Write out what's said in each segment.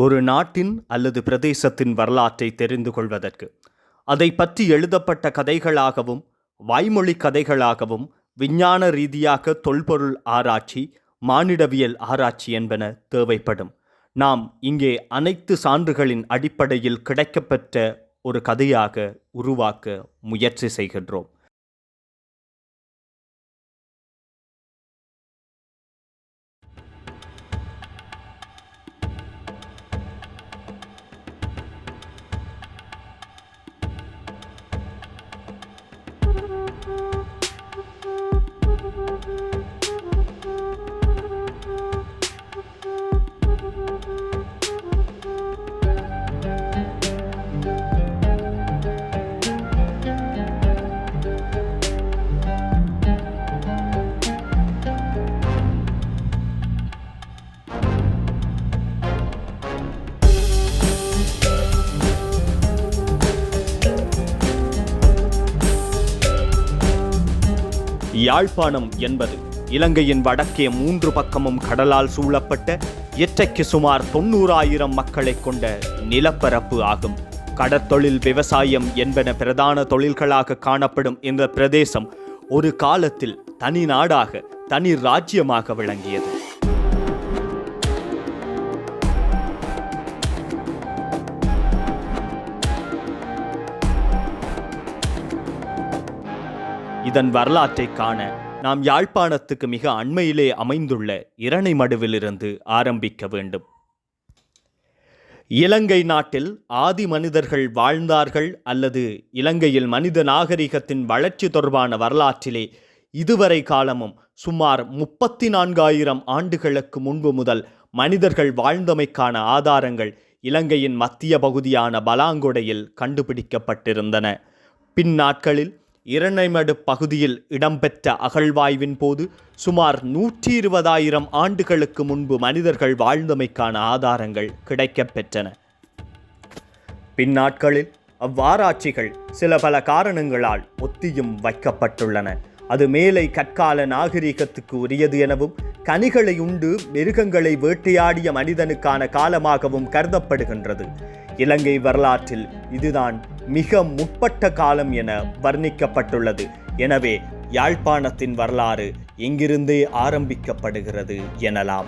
ஒரு நாட்டின் அல்லது பிரதேசத்தின் வரலாற்றை தெரிந்து கொள்வதற்கு அதை பற்றி எழுதப்பட்ட கதைகளாகவும் வாய்மொழி கதைகளாகவும் விஞ்ஞான ரீதியாக தொல்பொருள் ஆராய்ச்சி மானிடவியல் ஆராய்ச்சி என்பன தேவைப்படும். நாம் இங்கே அனைத்து சான்றுகளின் அடிப்படையில் கிடைக்கப்பெற்ற ஒரு கதையாக உருவாக்க முயற்சி செய்கின்றோம். யாழ்ப்பாணம் என்பது இலங்கையின் வடக்கே 3 பக்கமும் கடலால் சூழப்பட்ட இயற்கைக்கு சுமார் 90,000 மக்களை கொண்ட நிலப்பரப்பு ஆகும். கடற்தொழில், விவசாயம் என்பன பிரதான தொழில்களாக காணப்படும் இந்த பிரதேசம் ஒரு காலத்தில் தனி நாடாக, தனி ராஜ்யமாக விளங்கியது. இதன் வரலாற்றை காண நாம் யாழ்ப்பாணத்துக்கு மிக அண்மையிலே அமைந்துள்ள இரணைமடுவிலிருந்து ஆரம்பிக்க வேண்டும். இலங்கை நாட்டில் ஆதி மனிதர்கள் வாழ்ந்தார்கள் அல்லது இலங்கையில் மனித நாகரிகத்தின் வளர்ச்சி தொடர்பான வரலாற்றிலே இதுவரை காலமும் சுமார் 34,000 ஆண்டுகளுக்கு முன்பு முதல் மனிதர்கள் வாழ்ந்தமைக்கான ஆதாரங்கள் இலங்கையின் மத்திய பகுதியான பலாங்கொடையில் கண்டுபிடிக்கப்பட்டிருந்தன. பின்னாட்களில் இரணைமடு பகுதியில் இடம்பெற்ற அகழ்வாய்வின் போது சுமார் 120,000 ஆண்டுகளுக்கு முன்பு மனிதர்கள் வாழ்ந்தமைக்கான ஆதாரங்கள் கிடைக்கப்பெற்றன. பின்னாட்களில் அவ்வாராய்ச்சிகள் சில பல காரணங்களால் ஒத்தியும் வைக்கப்பட்டுள்ளன. அது மேலை கற்கால நாகரிகத்துக்கு உரியது எனவும் கனிகளை உண்டு மிருகங்களை வேட்டையாடிய மனிதனுக்கான காலமாகவும் கருதப்படுகின்றது. இலங்கை வரலாற்றில் இதுதான் மிக முற்பட்ட காலம் என வர்ணிக்கப்பட்டுள்ளது. எனவே யாழ்ப்பாணத்தின் வரலாறு எங்கிருந்தே ஆரம்பிக்கப்படுகிறது எனலாம்.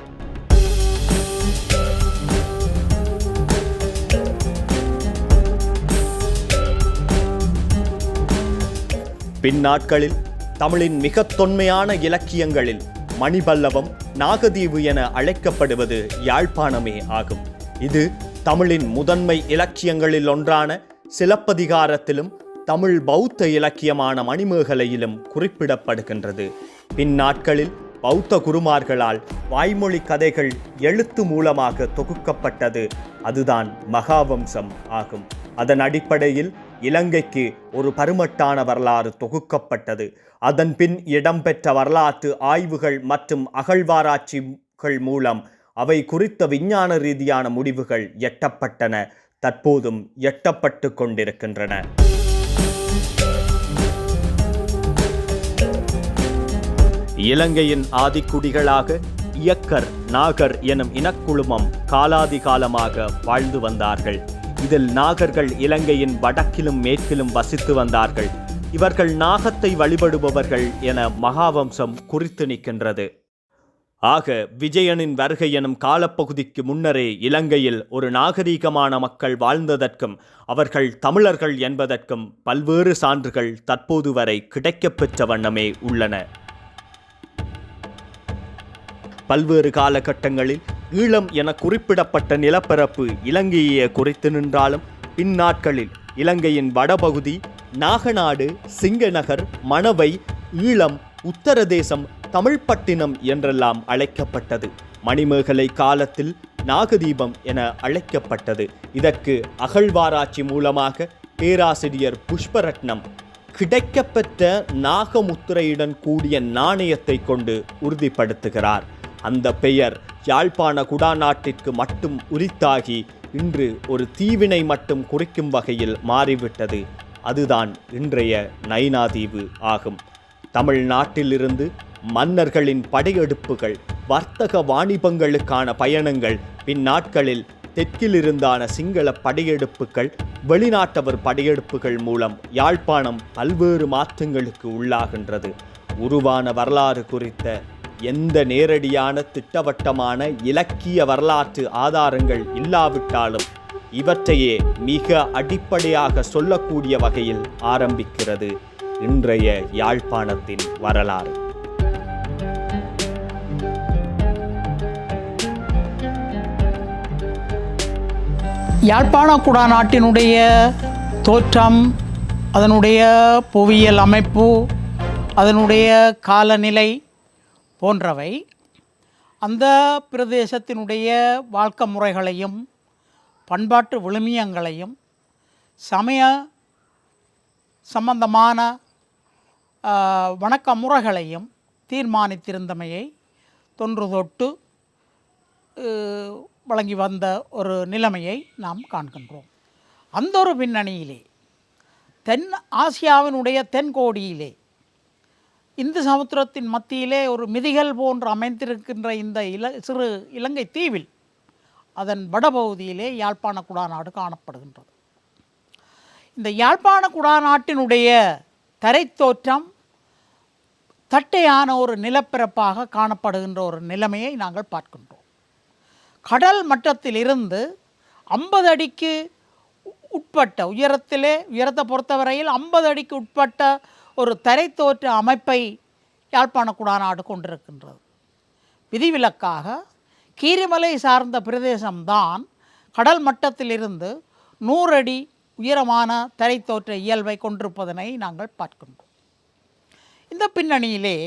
பின்னாட்களில் தமிழின் மிக தொன்மையான இலக்கியங்களில் மணிபல்லவம், நாகதீவு என அழைக்கப்படுவது யாழ்ப்பாணமே ஆகும். இது தமிழின் முதன்மை இலக்கியங்களில் ஒன்றான சிலப்பதிகாரத்திலும் தமிழ் பௌத்த இலக்கியமான மணிமேகலையிலும் குறிப்பிடப்படுகின்றது. பின்னாட்களில் பௌத்த குருமார்களால் வாய்மொழி கதைகள் எழுத்து மூலமாக தொகுக்கப்பட்டது அதுதான் மகாவம்சம் ஆகும். அதன் அடிப்படையில் இலங்கைக்கு ஒரு பருமட்டான வரலாறு தொகுக்கப்பட்டது. அதன் பின் இடம்பெற்ற வரலாற்று ஆய்வுகள் மற்றும் அகழ்வாராய்ச்சிகள் மூலம் அவை குறித்த விஞ்ஞான ரீதியான முடிவுகள் எட்டப்பட்டன, தற்போதும் எட்டப்பட்டு கொண்டிருக்கின்றன. இலங்கையின் ஆதிக்குடிகளாக இயக்கர், நாகர் எனும் இனக்குழுமம் காலாதி காலமாக வாழ்ந்து வந்தார்கள். இதில் நாகர்கள் இலங்கையின் வடக்கிலும் மேற்கிலும் வசித்து வந்தார்கள். இவர்கள் நாகத்தை வழிபடுபவர்கள் என மகாவம்சம் குறித்து நிற்கின்றது. ஆக விஜயனின் வருகை எனும் காலப்பகுதிக்கு முன்னரே இலங்கையில் ஒரு நாகரீகமான மக்கள் வாழ்ந்ததற்கும் அவர்கள் தமிழர்கள் என்பதற்கும் பல்வேறு சான்றுகள் தற்போது வரை கிடைக்கப்பெற்ற வண்ணமே உள்ளன. பல்வேறு காலகட்டங்களில் ஈழம் என குறிப்பிடப்பட்ட நிலப்பரப்பு இலங்கையே குறித்து நின்றாலும் பின்னாட்களில் இலங்கையின் வடபகுதி நாகநாடு, சிங்கநகர், மணவை, ஈழம், உத்தரதேசம், தமிழ்ப்பட்டினம் என்றெல்லாம் அழைக்கப்பட்டது. மணிமேகலை காலத்தில் நாகதீபம் என அழைக்கப்பட்டது. இதற்கு அகழ்வாராய்ச்சி மூலமாக பேராசிரியர் புஷ்பரட்னம் கிடைக்கப்பெற்ற நாகமுத்திரையுடன் கூடிய நாணயத்தை கொண்டு உறுதிப்படுத்துகிறார். அந்த பெயர் யாழ்ப்பாண குடாநாட்டிற்கு மட்டும் உரித்தாகி இன்று ஒரு தீவினை மட்டும் குறிக்கும் வகையில் மாறிவிட்டது. அதுதான் இன்றைய நைனாதீவு ஆகும். தமிழ்நாட்டிலிருந்து மன்னர்களின் படையெடுப்புகள், வர்த்தக வாணிபங்களுக்கான பயணங்கள் பின்னாட்களில் தெற்கில் இருந்தான சிங்கள படையெடுப்புகள், வெளிநாட்டவர் படையெடுப்புகள் மூலம் யாழ்ப்பாணம் பல்வேறு மாற்றங்களுக்கு உள்ளாகின்றது. உருவான வரலாறு குறித்த எந்த நேரடியான திட்டவட்டமான இலக்கிய வரலாற்று ஆதாரங்கள் இல்லாவிட்டாலும் இவற்றையே மிக அடிப்படையாக சொல்லக்கூடிய வகையில் ஆரம்பிக்கிறது இன்றைய யாழ்ப்பாணத்தின் வரலாறு. யாழ்ப்பாண குடாநாட்டினுடைய தோற்றம், அதனுடைய புவியியல் அமைப்பு, அதனுடைய காலநிலை போன்றவை அந்த பிரதேசத்தினுடைய வாழ்க்கை முறைகளையும் பண்பாட்டு விழுமியங்களையும் சமய சம்பந்தமான வணக்க முறைகளையும் தீர்மானித்திருந்தமையை தொன்று தொட்டு வழங்கி வந்த ஒரு நிலைமையை நாம் காண்கின்றோம். அந்த ஒரு பின்னணியிலே தென் ஆசியாவினுடைய தென்கோடியிலே இந்து சமுத்திரத்தின் மத்தியிலே ஒரு மிதிகள் போன்று அமைந்திருக்கின்ற இந்த சிறு இலங்கை தீவில் அதன் வடபகுதியிலே யாழ்ப்பாண குடாநாடு காணப்படுகின்றது. இந்த யாழ்ப்பாண குடாநாட்டினுடைய தரைத்தோற்றம் தட்டையான ஒரு நிலப்பரப்பாக காணப்படுகின்ற ஒரு நிலைமையை நாங்கள் பார்க்கின்றோம். கடல் மட்டத்திலிருந்து 50 அடிக்கு உட்பட்ட உயரத்தை பொறுத்தவரையில் 50 அடிக்கு உட்பட்ட ஒரு தரைத்தோற்ற அமைப்பை யாழ்ப்பாண குடாநாடு கொண்டிருக்கின்றது. விதிவிலக்காக கீரிமலை சார்ந்த பிரதேசம்தான் கடல் மட்டத்திலிருந்து 100 அடி உயரமான தரைத்தோற்ற இயல்பை கொண்டிருப்பதனை நாங்கள் பார்க்கின்றோம். இந்த பின்னணியிலே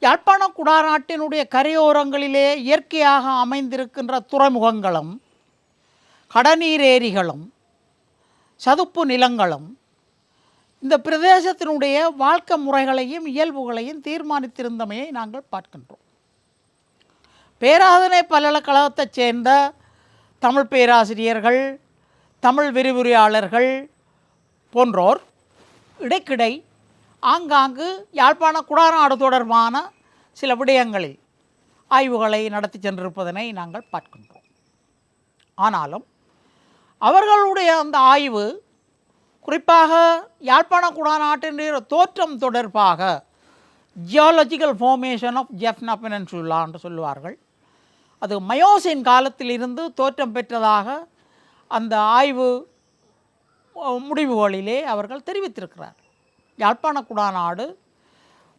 யாழ்ப்பாண குடாநாட்டினுடைய கரையோரங்களிலே இயற்கையாக அமைந்திருக்கின்ற துறைமுகங்களும் கடநீர் ஏரிகளும் சதுப்பு நிலங்களும் இந்த பிரதேசத்தினுடைய வாழ்க்கை முறைகளையும் இயல்புகளையும் தீர்மானித்திருந்தமையை நாங்கள் பார்க்கின்றோம். பேராதனை பல்கலைக்கழகத்தைச் சேர்ந்த தமிழ் பேராசிரியர்கள், தமிழ் விரிவுரையாளர்கள் போன்றோர் இடைக்கிடை ஆங்காங்கு யாழ்ப்பாண குடாநாடு தொடர்பான சில விடயங்களில் ஆய்வுகளை நடத்தி சென்றிருப்பதனை நாங்கள் பார்க்கின்றோம். ஆனாலும் அவர்களுடைய அந்த ஆய்வு குறிப்பாக யாழ்ப்பாண குடாநாட்டின் தோற்றம் தொடர்பாக geological formation of Jaffna peninsula என்று சொல்லுவார்கள். அது மயோசின் காலத்திலிருந்து தோற்றம் பெற்றதாக அந்த ஆய்வு முடிவுகளிலே அவர்கள் தெரிவித்திருக்கிறார். யாழ்ப்பாண குடாநாடு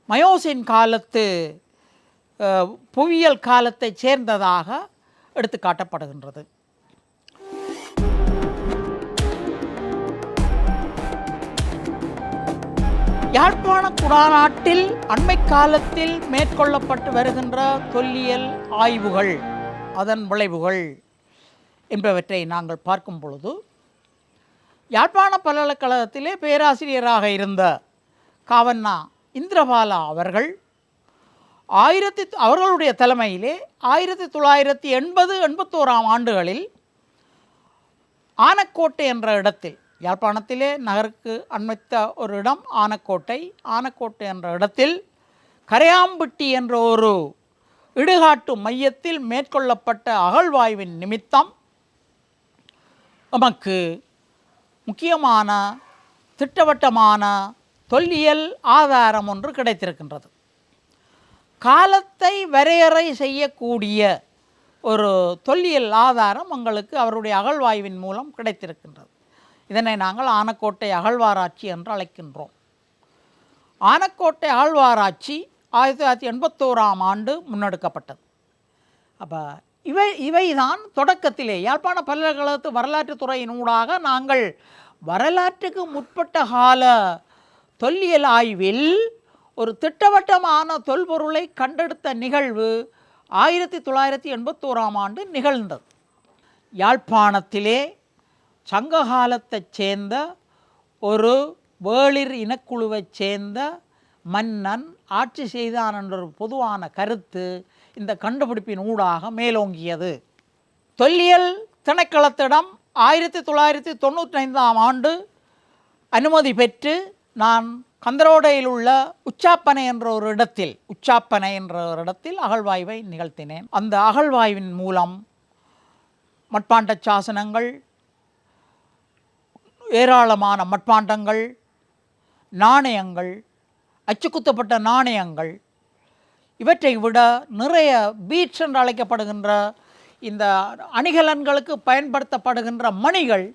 மயோசின் காலத்து புவியியல் காலத்தை சேர்ந்ததாக எடுத்து காட்டப்படுகின்றது. யாழ்ப்பாண குடாநாட்டில் அண்மை காலத்தில் மேற்கொள்ளப்பட்டு வருகின்ற தொல்லியல் ஆய்வுகள், அதன் விளைவுகள் என்பவற்றை நாங்கள் பார்க்கும் பொழுது யாழ்ப்பாண பல்கலைக்கழகத்திலே பேராசிரியராக இருந்த காவண்ணா இந்திரபாலா அவர்கள் அவர்களுடைய தலைமையிலே 1980-81 ஆண்டுகளில் ஆனக்கோட்டை என்ற இடத்தில், யாழ்ப்பாணத்திலே நகருக்கு அண்மைத்த ஒரு இடம் ஆனக்கோட்டை என்ற இடத்தில் கரையாம்பட்டி என்ற ஒரு இடுகாட்டு மையத்தில் மேற்கொள்ளப்பட்ட அகழ்வாய்வின் நிமித்தம் நமக்கு முக்கியமான திட்டவட்டமான தொல்லியல் ஆதாரம் ஒன்று கிடைத்திருக்கின்றது. காலத்தை வரையறை செய்யக்கூடிய ஒரு தொல்லியல் ஆதாரம் உங்களுக்கு அவருடைய அகழ்வாய்வின் மூலம் கிடைத்திருக்கின்றது. இதனை நாங்கள் ஆனக்கோட்டை அகழ்வாராய்ச்சி என்று அழைக்கின்றோம். ஆனக்கோட்டை அகழ்வாராய்ச்சி 1981 ஆண்டு முன்னெடுக்கப்பட்டது. அப்போ இவைதான் தொடக்கத்திலே யாழ்ப்பாண பல்கலைக்கழகத்து வரலாற்று துறையினூடாக நாங்கள் வரலாற்றுக்கு முற்பட்ட கால தொல்லியல் ஆய்வில் ஒரு திட்டவட்டமான தொல்பொருளை கண்டெடுத்த நிகழ்வு 1981 ஆண்டு நிகழ்ந்தது. யாழ்ப்பாணத்திலே சங்ககாலத்தைச் சேர்ந்த ஒரு வேளிர் இனக்குழுவைச் சேர்ந்த மன்னன் ஆட்சி செய்தான் என்ற ஒரு பொதுவான கருத்து இந்த கண்டுபிடிப்பின் ஊடாக மேலோங்கியது. தொல்லியல் திணைக்களத்திடம் 1995 ஆண்டு அனுமதி பெற்று நான் கந்தரோடையில் உள்ள உச்சாப்பனை என்ற ஒரு இடத்தில் அகழ்வாய்வை நிகழ்த்தினேன். அந்த அகழ்வாய்வின் மூலம் மட்பாண்ட சாசனங்கள், ஏராளமான மட்பாண்டங்கள், நாணயங்கள், அச்சுக்குத்தப்பட்ட நாணயங்கள், இவற்றை விட நிறைய பீட்ஸ் என்று அழைக்கப்படுகின்ற இந்த அணிகலன்களுக்கு பயன்படுத்தப்படுகின்ற மணிகள்,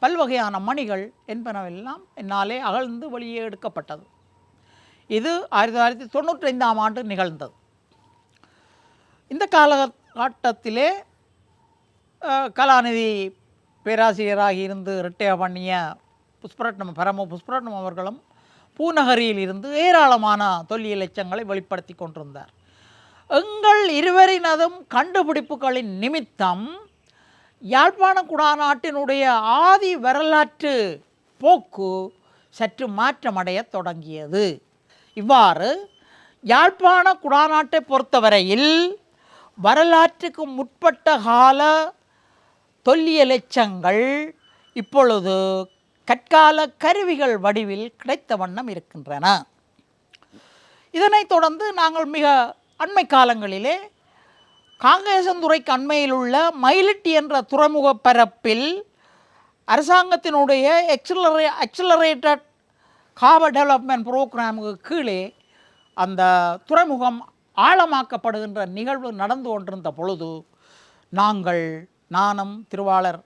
பல்வகையான மணிகள் என்பனவெல்லாம் என்னாலே அகழ்ந்து வெளியே எடுக்கப்பட்டது. இது 1995ஆம் ஆண்டு நிகழ்ந்தது. இந்த காலகட்டத்திலே கலாநிதி பேராசிரியராக இருந்து ரிட்டையர் பண்ணிய புஷ்பரட்னம் அவர்களும் பூநகரியில் இருந்து ஏராளமான தொல்லியல் எச்சங்களை வெளிப்படுத்தி கொண்டிருந்தார். எங்கள் இருவரினதும் கண்டுபிடிப்புகளின் நிமித்தம் யாழ்ப்பாண குடாநாட்டினுடைய ஆதி வரலாற்று போக்கு சற்று மாற்றமடைய தொடங்கியது. இவ்வாறு யாழ்ப்பாண குடாநாட்டை பொறுத்தவரையில் வரலாற்றுக்கு முற்பட்ட கால தொல்லியல் எச்சங்கள் இப்பொழுது கற்கால கருவிகள் வடிவில் கிடைத்த வண்ணம் இருக்கின்றன. இதனைத் தொடர்ந்து நாங்கள் மிக அண்மை காலங்களிலே காங்கேசந்துறைக்கு அண்மையில் உள்ள மயிலிட்டி என்ற துறைமுக பரப்பில் அரசாங்கத்தினுடைய எக்ஸலரேட்டட் கார்பன் டெவலப்மெண்ட் ப்ரோக்ராமுக்கு கீழே அந்த துறைமுகம் ஆழமாக்கப்படுகின்ற நிகழ்வு நடந்து கொண்டிருந்த பொழுது நானும் திருவாளர்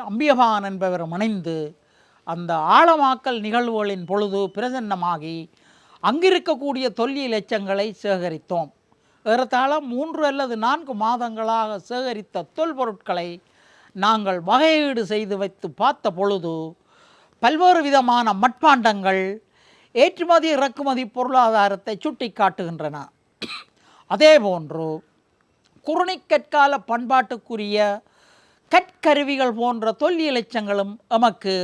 அம்பியபான் என்பவரும் இணைந்து அந்த ஆழமாக்கல் நிகழ்வுகளின் பொழுது பிரசன்னமாகி அங்கிருக்கக்கூடிய தொல்லியல் எச்சங்களை சேகரித்தோம். ஏறத்தாழ 3 அல்லது 4 மாதங்களாக சேகரித்த தொல்பொருட்களை நாங்கள் வகையீடு செய்து வைத்து பார்த்த பொழுது பல்வேறு விதமான மட்பாண்டங்கள் ஏற்றுமதி இறக்குமதி பொருளாதாரத்தை சுட்டி காட்டுகின்றன. அதேபோன்று குறுநிக்கற்கால பண்பாட்டுக்குரிய கற்கருவிகள் போன்ற தொல்லியல் எச்சங்களும் எமக்கு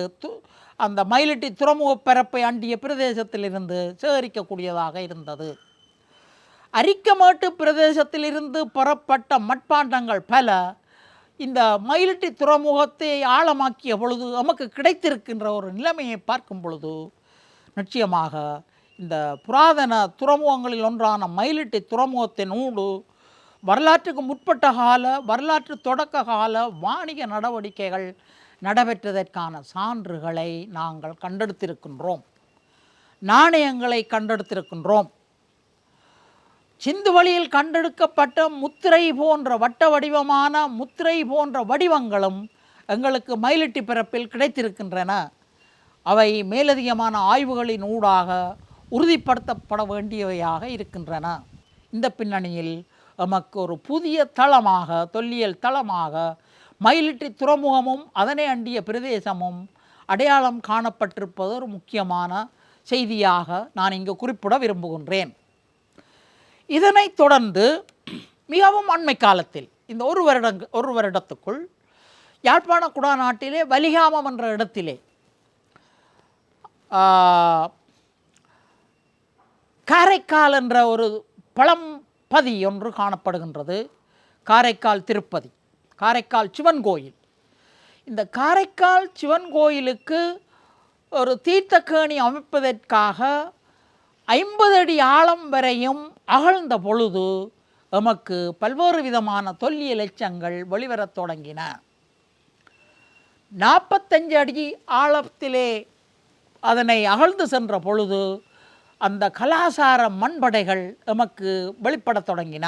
அந்த மயிலிட்டி துறைமுக பரப்பை அண்டிய பிரதேசத்திலிருந்து சேகரிக்கக்கூடியதாக இருந்தது. அரிக்கமேட்டு பிரதேசத்திலிருந்து பெறப்பட்ட மட்பாண்டங்கள் பல இந்த மயிலிட்டி துறைமுகத்தை ஆழமாக்கிய பொழுது நமக்கு கிடைத்திருக்கின்ற ஒரு நிலைமையை பார்க்கும் பொழுது நிச்சயமாக இந்த புராதன துறைமுகங்களில் ஒன்றான மயிலிட்டி துறைமுகத்தினூடு வரலாற்றுக்கு முற்பட்ட கால வரலாற்று தொடக்க கால வாணிக நடவடிக்கைகள் நடைபெற்றதற்கான சான்றுகளை நாங்கள் கண்டெடுத்திருக்கின்றோம். நாணயங்களை கண்டெடுத்திருக்கின்றோம். சிந்து வழியில் கண்டெடுக்கப்பட்ட முத்திரை போன்ற வட்ட வடிவமான முத்திரை போன்ற வடிவங்களும் எங்களுக்கு மயிலிட்டி பரப்பில் கிடைத்திருக்கின்றன. அவை மேலதிகமான ஆய்வுகளின் ஊடாக உறுதிப்படுத்தப்பட வேண்டியவையாக இருக்கின்றன. இந்த பின்னணியில் நமக்கு ஒரு புதிய தளமாக தொல்லியல் தளமாக மயிலிட்டி துறைமுகமும் அதனை அண்டிய பிரதேசமும் அடையாளம் காணப்பட்டிருப்பது ஒரு முக்கியமான செய்தியாக நான் இங்கு குறிப்பிட விரும்புகின்றேன். இதனைத் தொடர்ந்து மிகவும் அண்மை காலத்தில் இந்த ஒரு வருடத்துக்குள் யாழ்ப்பாண குடாநாட்டிலே வலிகாமம் என்ற இடத்திலே காரைக்கால் என்ற ஒரு பழம்பதி ஒன்று காணப்படுகின்றது. காரைக்கால் திருப்பதி, காரைக்கால் சிவன் கோயில். இந்த காரைக்கால் சிவன் கோயிலுக்கு ஒரு தீர்த்தக்கேணி அமைப்பதற்காக 50 அடி ஆழம் வரையும் அகழ்ந்த பொழுது எமக்கு பல்வேறு விதமான தொல்லியல் எச்சங்கள் வெளிவரத் தொடங்கின. 45 அடி ஆழத்திலே அதனை அகழ்ந்து சென்ற பொழுது அந்த கலாசார மண்படைகள் எமக்கு வெளிப்படத் தொடங்கின.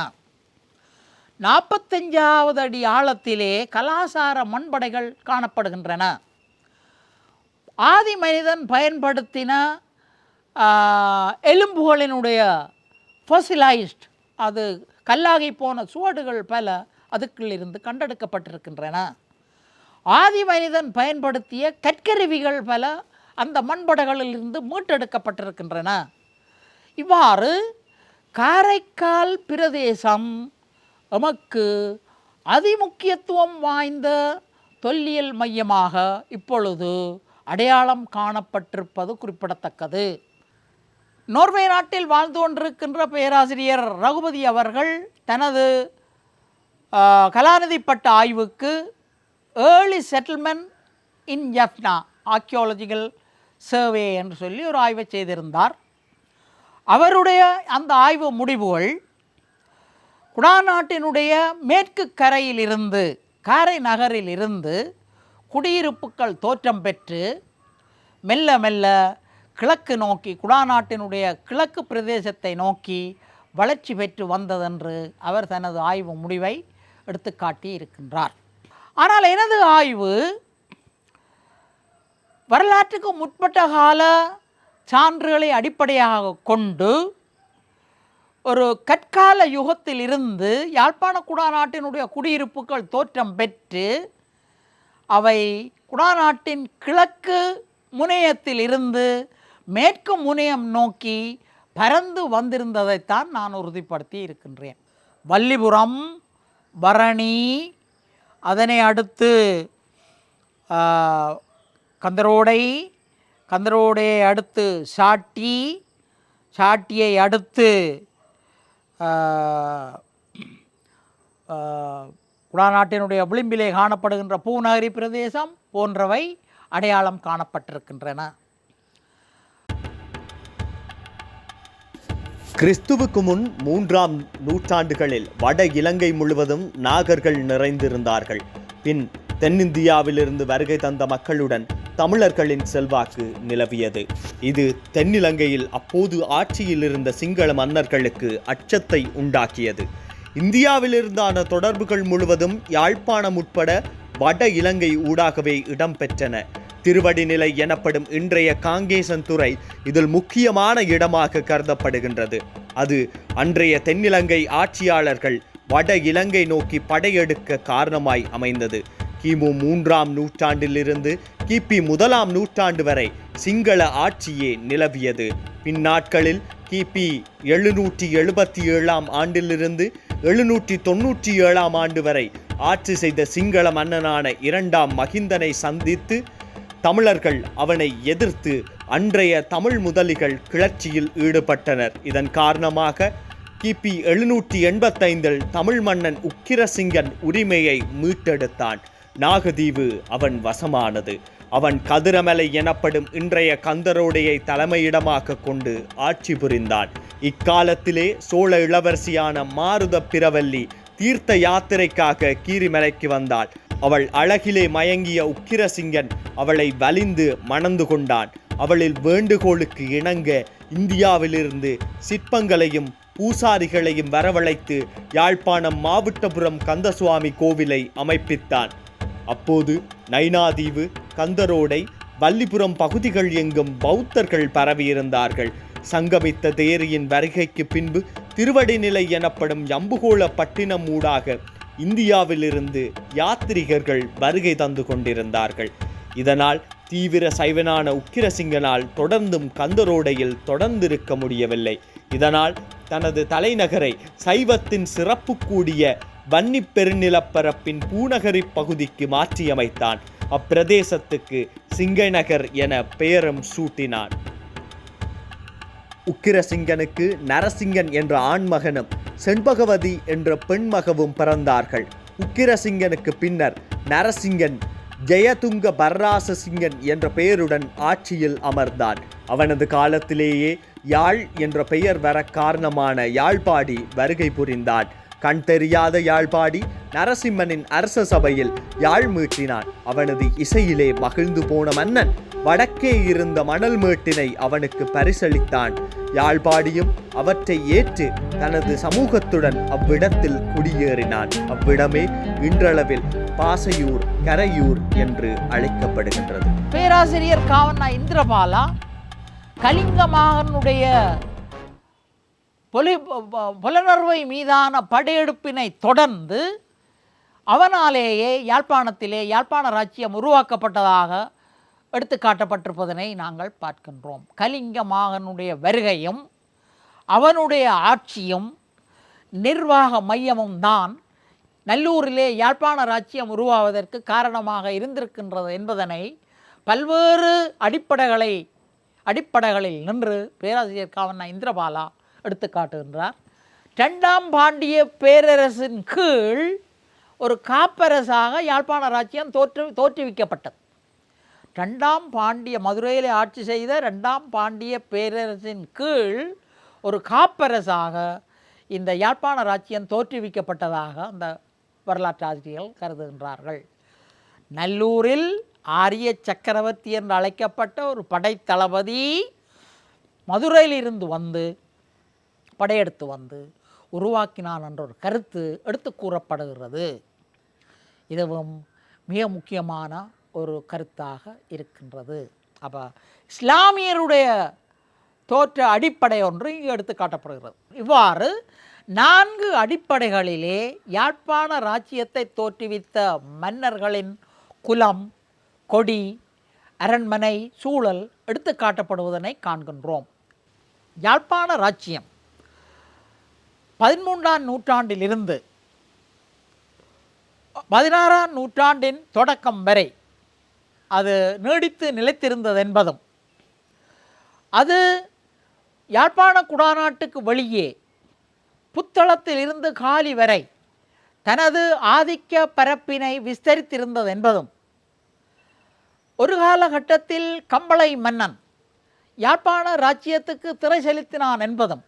45வது அடி ஆழத்திலே கலாசார மண்படைகள் காணப்படுகின்றன. ஆதி மனிதன் பயன்படுத்தின எலும்புகளினுடைய ஃபோசிலைஸ்ட், அது கல்லாகி போன சுவடுகள் பல அதுக்குள்ளிருந்து கண்டெடுக்கப்பட்டிருக்கின்றன. ஆதி மனிதன் பயன்படுத்திய கற்கருவிகள் பல அந்த மண்படைகளிலிருந்து மீட்டெடுக்கப்பட்டிருக்கின்றன. இவ்வாறு காரைக்கால் பிரதேசம் எமக்கு அதிமுக்கியத்துவம் வாய்ந்த தொல்லியல் மையமாக இப்பொழுது அடையாளம் காணப்பட்டிருப்பது குறிப்பிடத்தக்கது. நோர்வே நாட்டில் வாழ்ந்து கொண்டிருக்கின்ற பேராசிரியர் ரகுபதி அவர்கள் தனது கலாநிதி பட்ட ஆய்வுக்கு ஏர்லி செட்டில்மெண்ட் இன் ஜஃப்னா ஆர்கியாலஜிக்கல் சர்வே என்று சொல்லி ஒரு ஆய்வை செய்திருந்தார். அவருடைய அந்த ஆய்வு முடிவுகள் குடாநாட்டினுடைய மேற்கு கரையிலிருந்து காரை நகரில் இருந்து குடியிருப்புகள் தோற்றம் பெற்று மெல்ல மெல்ல கிழக்கு நோக்கி குடாநாட்டினுடைய கிழக்கு பிரதேசத்தை நோக்கி வளர்ச்சி பெற்று வந்ததென்று அவர் தனது ஆய்வு முடிவை எடுத்துக்காட்டி இருக்கின்றார். ஆனால் எனது ஆய்வு வரலாற்றுக்கு முற்பட்ட கால சான்றுகளை அடிப்படையாக கொண்டு ஒரு கற்கால யுகத்தில் இருந்து யாழ்ப்பாண குடாநாட்டினுடைய குடியிருப்புகள் தோற்றம் பெற்று அவை குடாநாட்டின் கிழக்கு முனையத்தில் இருந்து மேற்கு முனையம் நோக்கி பறந்து வந்திருந்ததைத்தான் நான் உறுதிப்படுத்தி இருக்கின்றேன். வல்லிபுரம், பரணி, அதனை அடுத்து கந்தரோடை, கந்தரோடையை அடுத்து சாட்டி, சாட்டியை அடுத்து குடாநாட்டினுடைய விளிம்பிலே காணப்படுகின்ற பூநகரி பிரதேசம் போன்றவை அடையாளம் காணப்பட்டிருக்கின்றன. கிறிஸ்துவுக்கு முன் 3ஆம் நூற்றாண்டுகளில் வட இலங்கை முழுவதும் நாகர்கள் நிறைந்திருந்தார்கள். பின் தென்னிந்தியாவிலிருந்து வருகை தந்த மக்களுடன் தமிழர்களின் செல்வாக்கு நிலவியது. இது தென்னிலங்கையில் அப்போது ஆட்சியில் இருந்த சிங்கள மன்னர்களுக்கு அச்சத்தை உண்டாக்கியது. இந்தியாவிலிருந்தான தொடர்புகள் முழுவதும் யாழ்ப்பாணம் உட்பட வட இலங்கை ஊடாகவே இடம்பெற்றன. திருவடிநிலை எனப்படும் இன்றைய காங்கேசன்துறை இதில் முக்கியமான இடமாக கருதப்படுகின்றது. அது அன்றைய தென்னிலங்கை ஆட்சியாளர்கள் வட இலங்கை நோக்கி படையெடுக்க காரணமாய் அமைந்தது. கிமு 3ஆம் நூற்றாண்டிலிருந்து கிபி 1ஆம் நூற்றாண்டு வரை சிங்கள ஆட்சியே நிலவியது. பின்னாட்களில் கிபி 777ஆம் ஆண்டிலிருந்து 797ஆம் ஆண்டு வரை ஆட்சி செய்த சிங்கள மன்னனான 2ஆம் மகிந்தனை சந்தித்து தமிழர்கள் அவனை எதிர்த்து அன்றைய தமிழ் முதலிகள் கிளர்ச்சியில் ஈடுபட்டனர். இதன் காரணமாக கிபி 785இல் தமிழ் மன்னன் உக்கிரசிங்கன் உரிமையை மீட்டெடுத்தான். நாகதீவு அவன் வசமானது. அவன் கதிரமலை எனப்படும் இன்றைய கந்தரோடையை தலைமையிடமாக கொண்டு ஆட்சி புரிந்தான். இக்காலத்திலே சோழ இளவரசியான மாருத பிரவல்லி தீர்த்த யாத்திரைக்காக கீரிமலைக்கு வந்தாள். அவள் அழகிலே மயங்கிய உக்கிரசிங்கன் அவளை வலிந்து மணந்து கொண்டான். அவளில் வேண்டுகோளுக்கு இணங்க இந்தியாவிலிருந்து சிற்பங்களையும் பூசாரிகளையும் வரவழைத்து யாழ்ப்பாணம் மாவட்டபுரம் கந்தசுவாமி கோவிலை அமைப்பித்தான். அப்போது நைனாதீவு, கந்தரோடை, வல்லிபுரம் பகுதிகள் எங்கும் பௌத்தர்கள் பரவியிருந்தார்கள். சங்கமித்த தேரியின் வருகைக்கு பின்பு திருவடிநிலை எனப்படும் யம்புகோள பட்டினம் ஊடாக இந்தியாவிலிருந்து யாத்திரிகர்கள் வருகை தந்து கொண்டிருந்தார்கள். இதனால் தீவிர சைவனான உக்கிரசிங்கனால் தொடர்ந்தும் கந்தரோடையில் தொடர்ந்திருக்க முடியவில்லை. இதனால் தனது தலைநகரை சைவத்தின் சிறப்பு கூடிய வன்னி பெருநிலப்பரப்பின் பூநகரி பகுதிக்கு மாற்றியமைத்தான். அப்பிரதேசத்துக்கு சிங்கநகர் என பெயரும் சூட்டினான். உக்கிரசிங்கனுக்கு நரசிங்கன் என்ற ஆண்மகனும் செண்பகவதி என்ற பெண்மகவும் பிறந்தார்கள். உக்கிரசிங்கனுக்கு பின்னர் நரசிங்கன் ஜெயதுங்க பர்ராசசிங்கன் என்ற பெயருடன் ஆட்சியில் அமர்ந்தான். அவனது காலத்திலேயே யாழ் என்ற பெயர் வர காரணமான யாழ்ப்பாடி வருகை புரிந்தான். கண் தெரியாத யாழ்ப்பாடி நரசிம்மனின் அரச சபையில் யாழ் மீட்டினான். அவனது இசையிலே மகிழ்ந்து போன மன்னன் வடக்கே இருந்த மணல் மேட்டினை அவனுக்கு பரிசளித்தான். யாழ்ப்பாடியும் அவற்றை ஏற்று தனது சமூகத்துடன் அவ்விடத்தில் குடியேறினான். அவ்விடமே இன்றளவில் பாசையூர், கரையூர் என்று அழைக்கப்படுகின்றது. பேராசிரியர் காவண்ணா இந்திரபாலா கலிங்கமாகனுடைய புலனறுவை மீதான படையெடுப்பினை தொடர்ந்து அவனாலேயே யாழ்ப்பாணத்திலே யாழ்ப்பாண ராச்சியம் உருவாக்கப்பட்டதாக எடுத்து காட்டப்பட்டிருப்பதனை நாங்கள் பார்க்கின்றோம். கலிங்கமாகனுடைய வருகையும் அவனுடைய ஆட்சியும் நிர்வாக மையமும் தான் நல்லூரிலே யாழ்ப்பாண ராச்சியம் உருவாவதற்கு காரணமாக இருந்திருக்கின்றது என்பதனை பல்வேறு அடிப்படைகளில் நின்று பேராசிரியர் காவண்ணா இந்திரபாலா எடுத்து காட்டுகின்றார். 2ஆம் பாண்டிய பேரரசின் கீழ் ஒரு காப்பரசாக யாழ்ப்பாண ராச்சியம் தோற்றுவிக்கப்பட்டது. 2ஆம் பாண்டிய மதுரையிலே ஆட்சி செய்த 2ஆம் பாண்டிய பேரரசின் கீழ் ஒரு காப்பரசாக இந்த யாழ்ப்பாண ராச்சியம் தோற்றுவிக்கப்பட்டதாக அந்த வரலாற்றாசிரியர்கள் கருதுகின்றார்கள். நல்லூரில் ஆரிய சக்கரவர்த்தி என்று அழைக்கப்பட்ட ஒரு படைத்தளபதி மதுரையிலிருந்து வந்து படையெடுத்து வந்து உருவாக்கினான் என்ற ஒரு கருத்து எடுத்து கூறப்படுகிறது. இதுவும் மிக முக்கியமான ஒரு கருத்தாக இருக்கின்றது. அப்போ இஸ்லாமியருடைய தோற்ற அடிப்படை ஒன்று இங்கு எடுத்து காட்டப்படுகிறது. இவ்வாறு 4 அடிப்படைகளிலே யாழ்ப்பாண இராச்சியத்தை தோற்றுவித்த மன்னர்களின் குலம், கொடி, அரண்மனை, சூழல் எடுத்து காட்டப்படுவதனை காண்கின்றோம். யாழ்ப்பாண இராச்சியம் 13ஆம் நூற்றாண்டிலிருந்து 16ஆம் நூற்றாண்டின் தொடக்கம் வரை அது நீடித்து நிலைத்திருந்தது என்பதும், அது யாழ்ப்பாண குடாநாட்டுக்கு வெளியே புத்தளத்தில் இருந்து காலி வரை தனது ஆதிக்க பரப்பினை விஸ்தரித்திருந்தது என்பதும், ஒரு காலகட்டத்தில் கம்பளை மன்னன் யாழ்ப்பாண இராச்சியத்துக்கு திரை செலுத்தினான் என்பதும்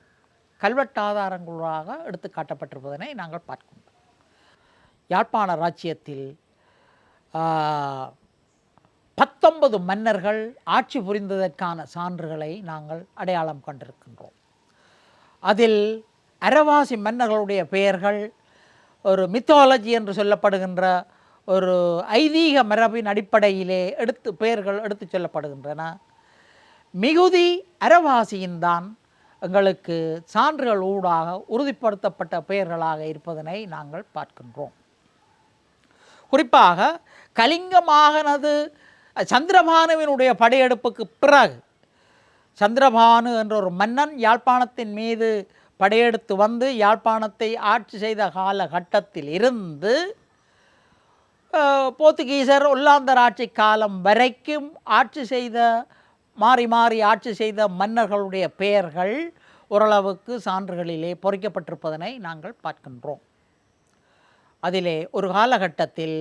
கல்வெட்டாதாரங்களாக எடுத்து காட்டப்பட்டிருப்பதனை நாங்கள் பார்க்கின்றோம். யாழ்ப்பாண இராச்சியத்தில் 19 மன்னர்கள் ஆட்சி புரிந்ததற்கான சான்றுகளை நாங்கள் அடையாளம் கண்டிருக்கின்றோம். அதில் அரவாசி மன்னர்களுடைய பெயர்கள் ஒரு மித்தாலஜி என்று சொல்லப்படுகின்ற ஒரு ஐதீக மரபின் அடிப்படையிலே பெயர்கள் எடுத்து சொல்லப்படுகின்றன. மிகுதி அரவாசியின் தான் எங்களுக்கு சான்றுகள் ஊடாக உறுதிப்படுத்தப்பட்ட பெயர்களாக இருப்பதனை நாங்கள் பார்க்கின்றோம். குறிப்பாக கலிங்க மாகாணது சந்திரபானுவினுடைய படையெடுப்புக்கு பிறகு சந்திரபானு என்ற ஒரு மன்னன் யாழ்ப்பாணத்தின் மீது படையெடுத்து வந்து யாழ்ப்பாணத்தை ஆட்சி செய்த காலகட்டத்தில் இருந்து போர்த்துகீசர் ஒல்லாந்தர் ஆட்சி காலம் வரைக்கும் மாறி மாறி ஆட்சி செய்த மன்னர்களுடைய பெயர்கள் ஓரளவுக்கு சான்றுகளிலே பொறிக்கப்பட்டிருப்பதனை நாங்கள் பார்க்கின்றோம். அதிலே ஒரு காலகட்டத்தில்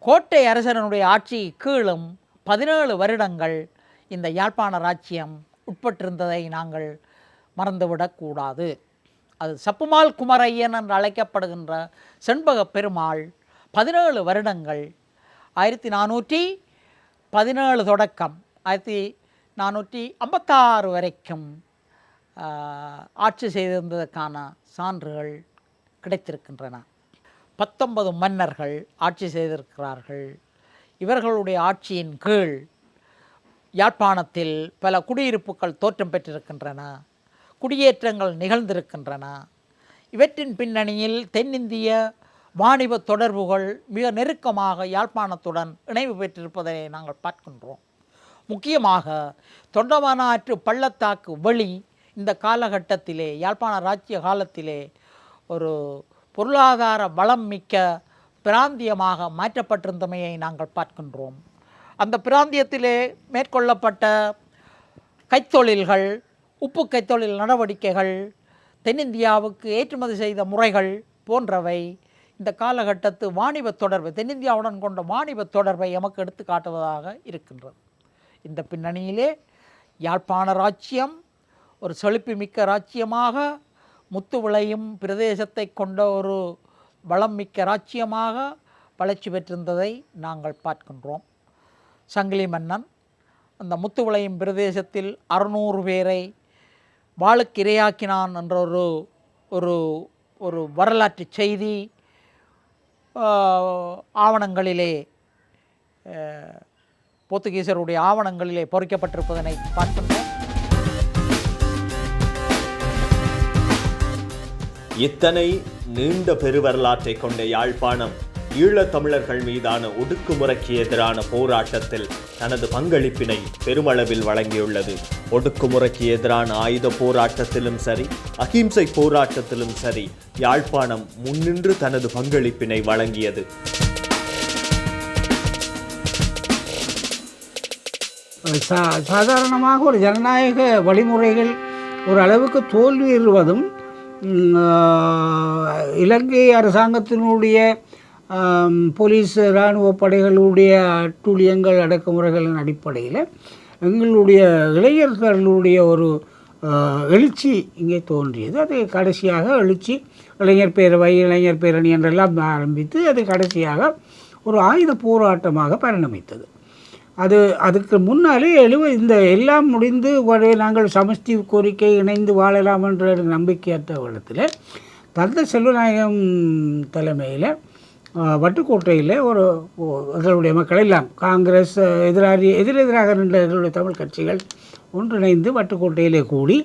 கோட்டை அரசனுடைய ஆட்சி கீழும் 17 வருடங்கள் இந்த யாழ்ப்பாண இராச்சியம் உட்பட்டிருந்ததை நாங்கள் மறந்துவிடக்கூடாது. அது சப்புமால் குமரையன் என்று அழைக்கப்படுகின்ற செண்பக பெருமாள் 17 வருடங்கள் 1417 தொடக்கம் 1456 வரைக்கும் ஆட்சி செய்திருந்ததற்கான சான்றுகள் கிடைத்திருக்கின்றன. 19 மன்னர்கள் ஆட்சி செய்திருக்கிறார்கள். இவர்களுடைய ஆட்சியின் கீழ் யாழ்ப்பாணத்தில் பல குடியிருப்புகள் தோற்றம் பெற்றிருக்கின்றன, குடியேற்றங்கள் நிகழ்ந்திருக்கின்றன. இவற்றின் பின்னணியில் தென்னிந்திய வாணிப தொடர்புகள் மிக நெருக்கமாக யாழ்ப்பாணத்துடன் இணைவு பெற்றிருப்பதை நாங்கள் பார்க்கின்றோம். முக்கியமாக தொண்டமானாற்று பள்ளத்தாக்கு வெளி இந்த காலகட்டத்திலே யாழ்ப்பாண இராச்சிய காலத்திலே ஒரு பொருளாதார வளம் மிக்க பிராந்தியமாக மாற்றப்பட்டிருந்தமையை நாங்கள் பார்க்கின்றோம். அந்த பிராந்தியத்திலே மேற்கொள்ளப்பட்ட கைத்தொழில்கள், உப்பு கைத்தொழில் நடவடிக்கைகள், தென்னிந்தியாவுக்கு ஏற்றுமதி செய்த முறைகள் போன்றவை இந்த காலகட்டத்து வாணிப தொடர்பு, தென்னிந்தியாவுடன் கொண்ட வாணிப தொடர்பை எமக்கு எடுத்து காட்டுவதாக இருக்கின்றது. இந்த பின்னணியிலே யாழ்ப்பாண இராச்சியம் ஒரு செழிப்புமிக்க இராச்சியமாக, முத்து விளையும் பிரதேசத்தை கொண்ட ஒரு வளம் மிக்க இராச்சியமாக வளர்ச்சி பெற்றிருந்ததை நாங்கள் பார்க்கின்றோம். சங்கிலி மன்னன் அந்த முத்து விளையும் பிரதேசத்தில் 600 பேரை வாளுக்கு இரையாக்கினான் என்ற ஒரு ஒரு வரலாற்று செய்தி ஆவணங்களிலே, போர்த்துகீசருடைய ஆவணங்களிலே பொறிக்கப்பட்டிருப்பதனை பார்க்கின்றோம். இத்தனை நீண்ட பெருவரலாற்றை கொண்ட யாழ்ப்பாணம் ஈழத்தமிழர்கள் மீதான ஒடுக்குமுறைக்கு எதிரான போராட்டத்தில் தனது பங்களிப்பினை பெருமளவில் வழங்கியுள்ளது. ஒடுக்குமுறைக்கு எதிரான ஆயுத போராட்டத்திலும் சரி, அகிம்சை போராட்டத்திலும் சரி, யாழ்ப்பாணம் முன்னின்று தனது பங்களிப்பினை வழங்கியது. சாதாரணமாக ஒரு ஜனநாயக வழிமுறைகள் ஒரு அளவுக்கு தோல்வியுறுவதும் இலங்கை அரசாங்கத்தினுடைய போலீஸ் இராணுவ படைகளுடைய அட்டூழியங்கள் அடக்குமுறைகளின் அடிப்படையில் எங்களுடைய இளைஞர்களுடைய ஒரு எழுச்சி இங்கே தோன்றியது. அது கடைசியாக எழுச்சி இளைஞர் பேரவை, இளைஞர் பேரணி என்றெல்லாம் ஆரம்பித்து அது கடைசியாக ஒரு ஆயுத போராட்டமாக பரிணமித்தது. அதுக்கு முன்னாலே இந்த எல்லாம் முடிந்து நாங்கள் சமஷ்டி கோரிக்கை இணைந்து வாழலாம் என்ற நம்பிக்கையற்ற இடத்துல தந்த செல்வநாயகம் தலைமையில் வட்டுக்கோட்டையில் எங்களுடைய மக்கள் எல்லாம் காங்கிரஸ் எதிரெதிராக நின்ற எங்களுடைய தமிழ் கட்சிகள் ஒன்றிணைந்து வட்டுக்கோட்டையிலே கூடி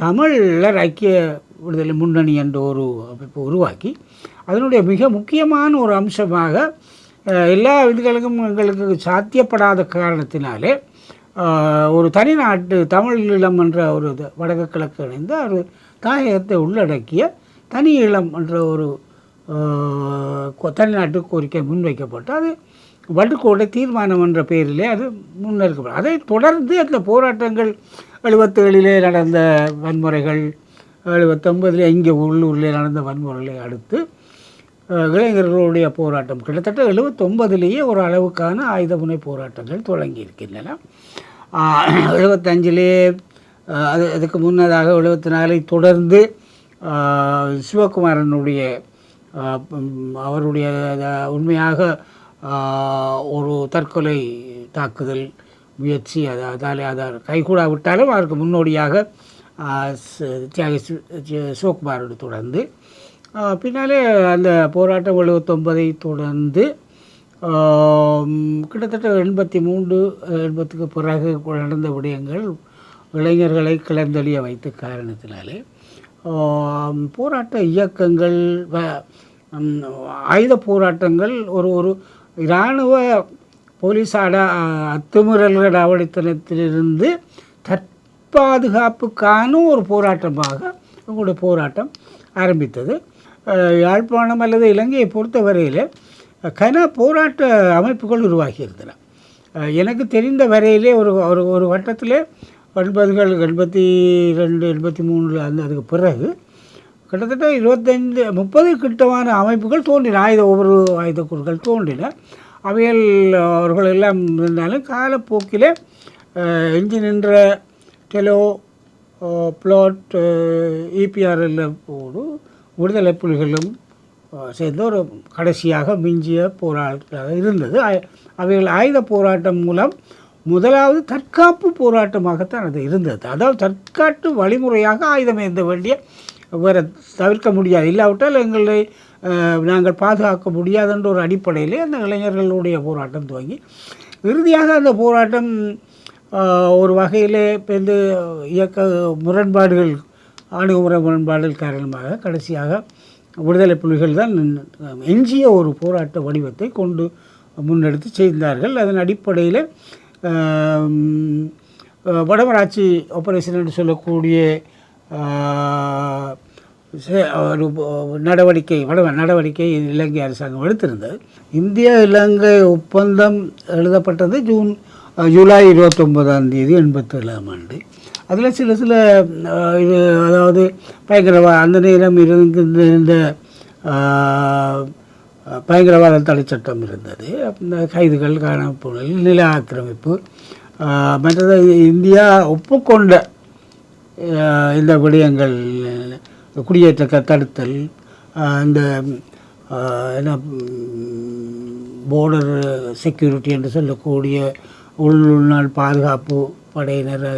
தமிழர் ஐக்கிய விடுதலை முன்னணி என்ற ஒரு அமைப்பு உருவாக்கி அதனுடைய மிக முக்கியமான ஒரு அம்சமாக எல்லா இதுகளுக்கும் எங்களுக்கு சாத்தியப்படாத காரணத்தினாலே ஒரு தனிநாட்டு தமிழ் ஈழம் என்ற ஒரு வடக்கு கிழக்கு இணைந்த ஒரு தாயகத்தை உள்ளடக்கிய தனி ஈழம் என்ற ஒரு தனிநாட்டு கோரிக்கை முன்வைக்கப்பட்டு அது வட்டுக்கோட்டை தீர்மானம் என்ற பெயரிலே அது முன்னெடுக்கப்படும். அதை தொடர்ந்து அந்த போராட்டங்கள் 77 நடந்த வன்முறைகள், 79 இங்கே உள்ளூரில் நடந்த வன்முறைகளை அடுத்து இளைஞர்களுடைய போராட்டம் கிட்டத்தட்ட 79 ஒரு அளவுக்கான ஆயுதமுனை போராட்டங்கள் தொடங்கி இருக்கின்றன. 75 அதுக்கு முன்னதாக 74 தொடர்ந்து சிவகுமாரனுடைய அவருடைய உண்மையாக ஒரு தற்கொலை தாக்குதல் முயற்சி அதால் அதை கைகூடாவிட்டாலும் அதற்கு முன்னோடியாக தியாகி சிவகுமாரோடு தொடர்ந்து பின்னாலே அந்த போராட்டம் 79 தொடர்ந்து கிட்டத்தட்ட 83 பிறகு நடந்த விடயங்கள் இளைஞர்களை கிளர்ந்தெழிய வைத்த காரணத்தினாலே போராட்ட இயக்கங்கள் ஆயுத போராட்டங்கள் ஒரு இராணுவ போலீஸாட அத்துமீறல்கள் நடவடிக்கையிலிருந்து தற்பாதுகாப்புக்கான ஒரு போராட்டமாக உங்களுடைய போராட்டம் ஆரம்பித்தது. யாழ்ப்பாணம் அல்லது இலங்கையை பொறுத்தவரையில் போராட்ட அமைப்புகள் உருவாகியிருந்தன. எனக்கு தெரிந்த வரையிலே ஒரு வட்டத்தில் 80கள் 82 83 அதுக்கு பிறகு கிட்டத்தட்ட 25-30 கிட்டமான அமைப்புகள் தோன்றின. ஒவ்வொரு ஆயுத குழுக்கள் தோன்றின. அவைகள் அவர்கள் எல்லாம் இருந்தாலும் காலப்போக்கில் எஞ்சி நின்ற டெலோ பிளாட் EPRL விடுதலை புலிகளும் சேர்ந்த ஒரு கடைசியாக மிஞ்சிய போராட்டமாக இருந்தது. அவைகள் ஆயுத போராட்டம் மூலம் முதலாவது தற்காப்பு போராட்டமாகத்தான் அது இருந்தது. அதாவது தற்காட்டு வழிமுறையாக ஆயுதம் ஏந்த வேண்டிய வேறு தவிர்க்க முடியாது, இல்லாவிட்டால் எங்களை நாங்கள் பாதுகாக்க முடியாதுன்ற ஒரு அடிப்படையிலே அந்த இளைஞர்களுடைய போராட்டம் துவங்கி இறுதியாக அந்த போராட்டம் ஒரு வகையிலே வந்து இயக்க முரண்பாடுகள் அணுகுமுறை முரண்பாடுகள் காரணமாக கடைசியாக விடுதலை புலிகள் தான் எஞ்சிய ஒரு போராட்ட வடிவத்தை கொண்டு முன்னெடுத்து செய்தார்கள். அதன் அடிப்படையில் வடமராட்சி ஆபரேஷன் என்று சொல்லக்கூடிய ஒரு நடவடிக்கை இலங்கை அரசாங்கம் எடுத்திருந்தது. இந்திய இலங்கை ஒப்பந்தம் எழுதப்பட்டது ஜூலை 29 87 அதில் சில இது அதாவது அந்த நேரம் இருந்த பயங்கரவாத தடை சட்டம் இருந்தது. அந்த கைதுகள், காணாமல் நில ஆக்கிரமிப்பு, மற்றது இந்தியா ஒப்புக்கொண்ட இந்த விடயங்கள், குடியேற்ற தடுத்தல், இந்த என்ன போர்டர் செக்யூரிட்டி என்று சொல்லக்கூடிய உள்நாள் பாதுகாப்பு படையினர்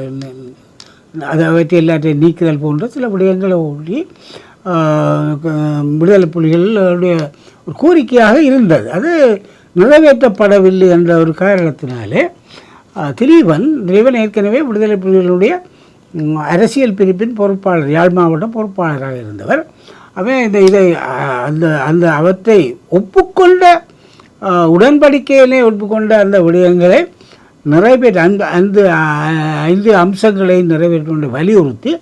அதை வைத்து எல்லாத்தையும் நீக்குதல் போன்ற சில விடயங்களை ஒட்டி விடுதலை புலிகளுடைய ஒரு கோரிக்கையாக இருந்தது. அது நிறைவேற்றப்படவில்லை என்ற ஒரு காரணத்தினாலே திலீபன் ஏற்கனவே விடுதலை புலிகளுடைய அரசியல் பிரிப்பின் பொறுப்பாளர், யாழ் மாவட்ட பொறுப்பாளராக இருந்தவர். அவன் அந்த அவற்றை ஒப்புக்கொண்ட உடன்படிக்கையிலே ஒப்புக்கொண்ட அந்த விடயங்களை நிறைவேற்ற அந்த 5 அம்சங்களை நிறைவேற்ற வலியுறுத்தி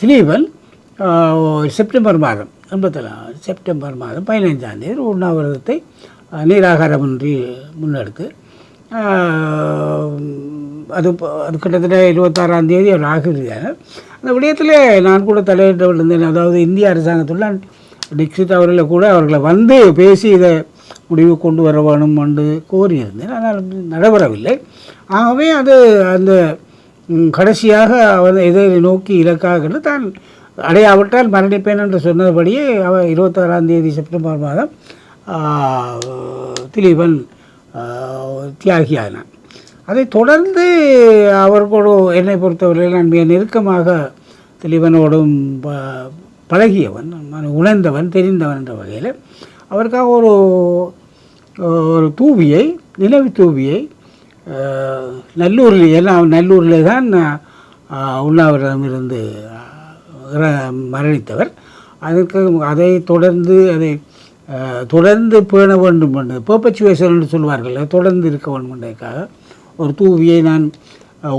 திலீபன் செப்டம்பர் மாதம் 15 உண்ணாவிரதத்தை நீராகாரமின்றி முன்னெடுத்து அது கிட்டத்தட்ட 26 அவர் ஆகிவிட்டார். அந்த விடயத்தில் நான் கூட தலையிட்டு இருந்தேன். அதாவது இந்திய அரசாங்கத்துள்ள டிக்சித் அவர்களை கூட அவர்களை வந்து பேசி இதை முடிவு கொண்டு வர வேணும் என்று கோரியிருந்தேன். ஆனால் நடைபெறவில்லை. ஆகவே அந்த கடைசியாக அவர் எதை நோக்கி இலக்காக தான் அடையாவிட்டால் மரணிப்பேன் என்று சொன்னபடியே அவர் 26ஆம் தேதி செப்டம்பர் மாதம் திலீபன் தியாகியானான். அதை தொடர்ந்து அவர்களோடு என்னை பொறுத்தவரையில் நான் மிக நெருக்கமாக திலீபனோடும் பழகியவன், உணர்ந்தவன், தெரிந்தவன் என்ற வகையில் அவருக்காக ஒரு தூவியை, நினைவு தூவியை நல்லூரில், எல்லாம் நல்லூரில் தான் உண்ணாவிரதமிருந்து மரணித்தவர். அதை தொடர்ந்து பேண வேண்டும் என்று பெர்பச்சுவேஷன் என்று சொல்வார்கள், தொடர்ந்து இருக்க வேண்டும் என்றதுக்காக ஒரு தூவியை நான்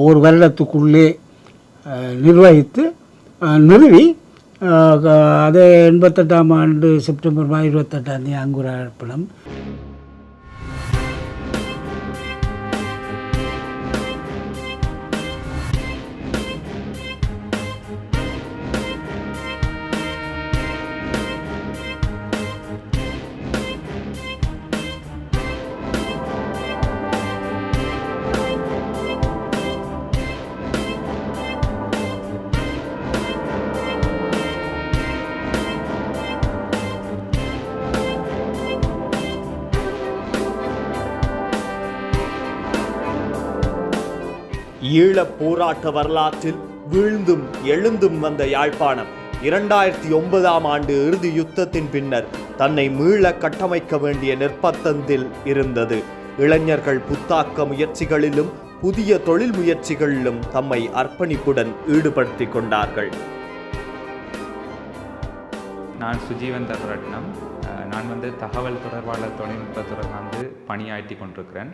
ஒரு வருடத்துக்குள்ளே நிறுவி அதை 88ஆம் ஆண்டு செப்டம்பர் 28ஆம் தேதி அங்குரார்ப்பணம். ஈழப் போராட்ட வரலாற்றில் வீழ்ந்தும் எழுந்தும் வந்த யாழ்ப்பாணம் 2009ஆம் ஆண்டு இறுதி யுத்தத்தின் பின்னர் தன்னை மீள கட்டமைக்க வேண்டிய நிர்பந்தத்தில் இருந்தது. இளைஞர்கள் புத்தாக்க முயற்சிகளிலும் புதிய தொழில் முயற்சிகளிலும் தம்மை அர்ப்பணிப்புடன் ஈடுபடுத்திக் கொண்டார்கள். நான் சுஜீவந்தர் ரட்னம். நான் தகவல் தொடர்பாளர் தொழில்நுட்பத்துறை பணியாற்றி கொண்டிருக்கிறேன்.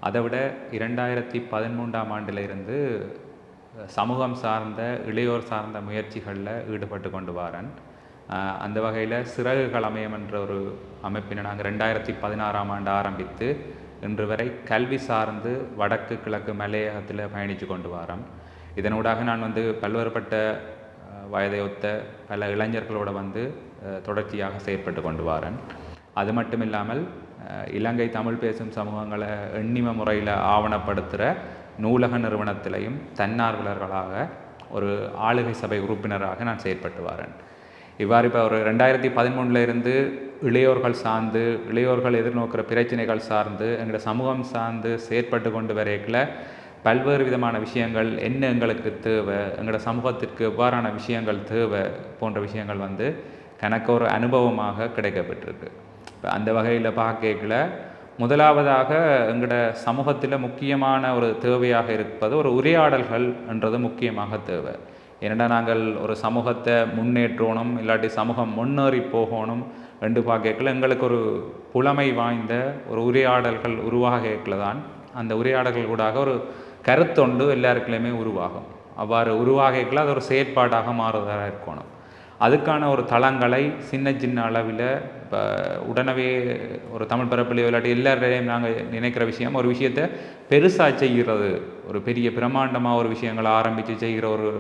அதை விட 2013ஆம் ஆண்டிலிருந்து சமூகம் சார்ந்த இளையோர் சார்ந்த முயற்சிகளில் ஈடுபட்டு கொண்டு வரேன். அந்த வகையில் சிறகுகள் அமையம் என்ற ஒரு அமைப்பினை நாங்கள் 2016ஆம் ஆண்டு ஆரம்பித்து இன்று வரை கல்வி சார்ந்து வடக்கு கிழக்கு மலையகத்தில் பயணித்து கொண்டு வரேன். இதனூடாக நான் பல்வேறுபட்ட வயதை ஒத்த பல இளைஞர்களோடு தொடர்ச்சியாக செயற்பட்டு கொண்டு வரேன். அது மட்டும் இல்லாமல் இலங்கை தமிழ் பேசும் சமூகங்களை எண்ணிம முறையில் ஆவணப்படுத்துகிற நூலக நிறுவனத்திலையும் தன்னார்வலர்களாக ஒரு ஆளுகை சபை உறுப்பினராக நான் செயற்பட்டு வரேன். இவ்வாறு இப்போ ஒரு 2013 இளையோர்கள் சார்ந்து, இளையோர்கள் எதிர்நோக்கிற பிரச்சனைகள் சார்ந்து, எங்களோட சமூகம் சார்ந்து செயற்பட்டு கொண்டு வரைக்கில் பல்வேறு விதமான விஷயங்கள் என்ன எங்களுக்கு தேவை, எங்களோட சமூகத்திற்கு எவ்வாறான விஷயங்கள் தேவை போன்ற விஷயங்கள் எனக்கு ஒரு அனுபவமாக கிடைக்கப்பட்டிருக்கு. அந்த வகையில் பார்க்கல முதலாவதாக எங்களோட சமூகத்தில் முக்கியமான ஒரு தேவையாக இருப்பது ஒரு உரையாடல்கள் என்றது முக்கியமாக தேவை. ஏன்னா நாங்கள் ஒரு சமூகத்தை முன்னேற்றணும், இல்லாட்டி சமூகம் முன்னேறி போகணும் என்று பார்க்கல எங்களுக்கு ஒரு புலமை வாய்ந்த ஒரு உரையாடல்கள் உருவாகல தான் அந்த உரையாடல்கள் கூடாக ஒரு கருத்தொண்டு எல்லாருக்குள்ளேயுமே உருவாகும். அவ்வாறு உருவாகல அது ஒரு செயற்பாடாக மாறுவதாக இருக்கணும். அதுக்கான ஒரு தளங்களை சின்ன சின்ன அளவில் இப்போ உடனே ஒரு தமிழ் பரப்பிலையோ இல்லாட்டி எல்லாரையும் நாங்கள் நினைக்கிற விஷயம் ஒரு விஷயத்தை பெருசாக செய்கிறது, ஒரு பெரிய பிரம்மாண்டமாக ஒரு விஷயங்களை ஆரம்பித்து செய்கிற ஒரு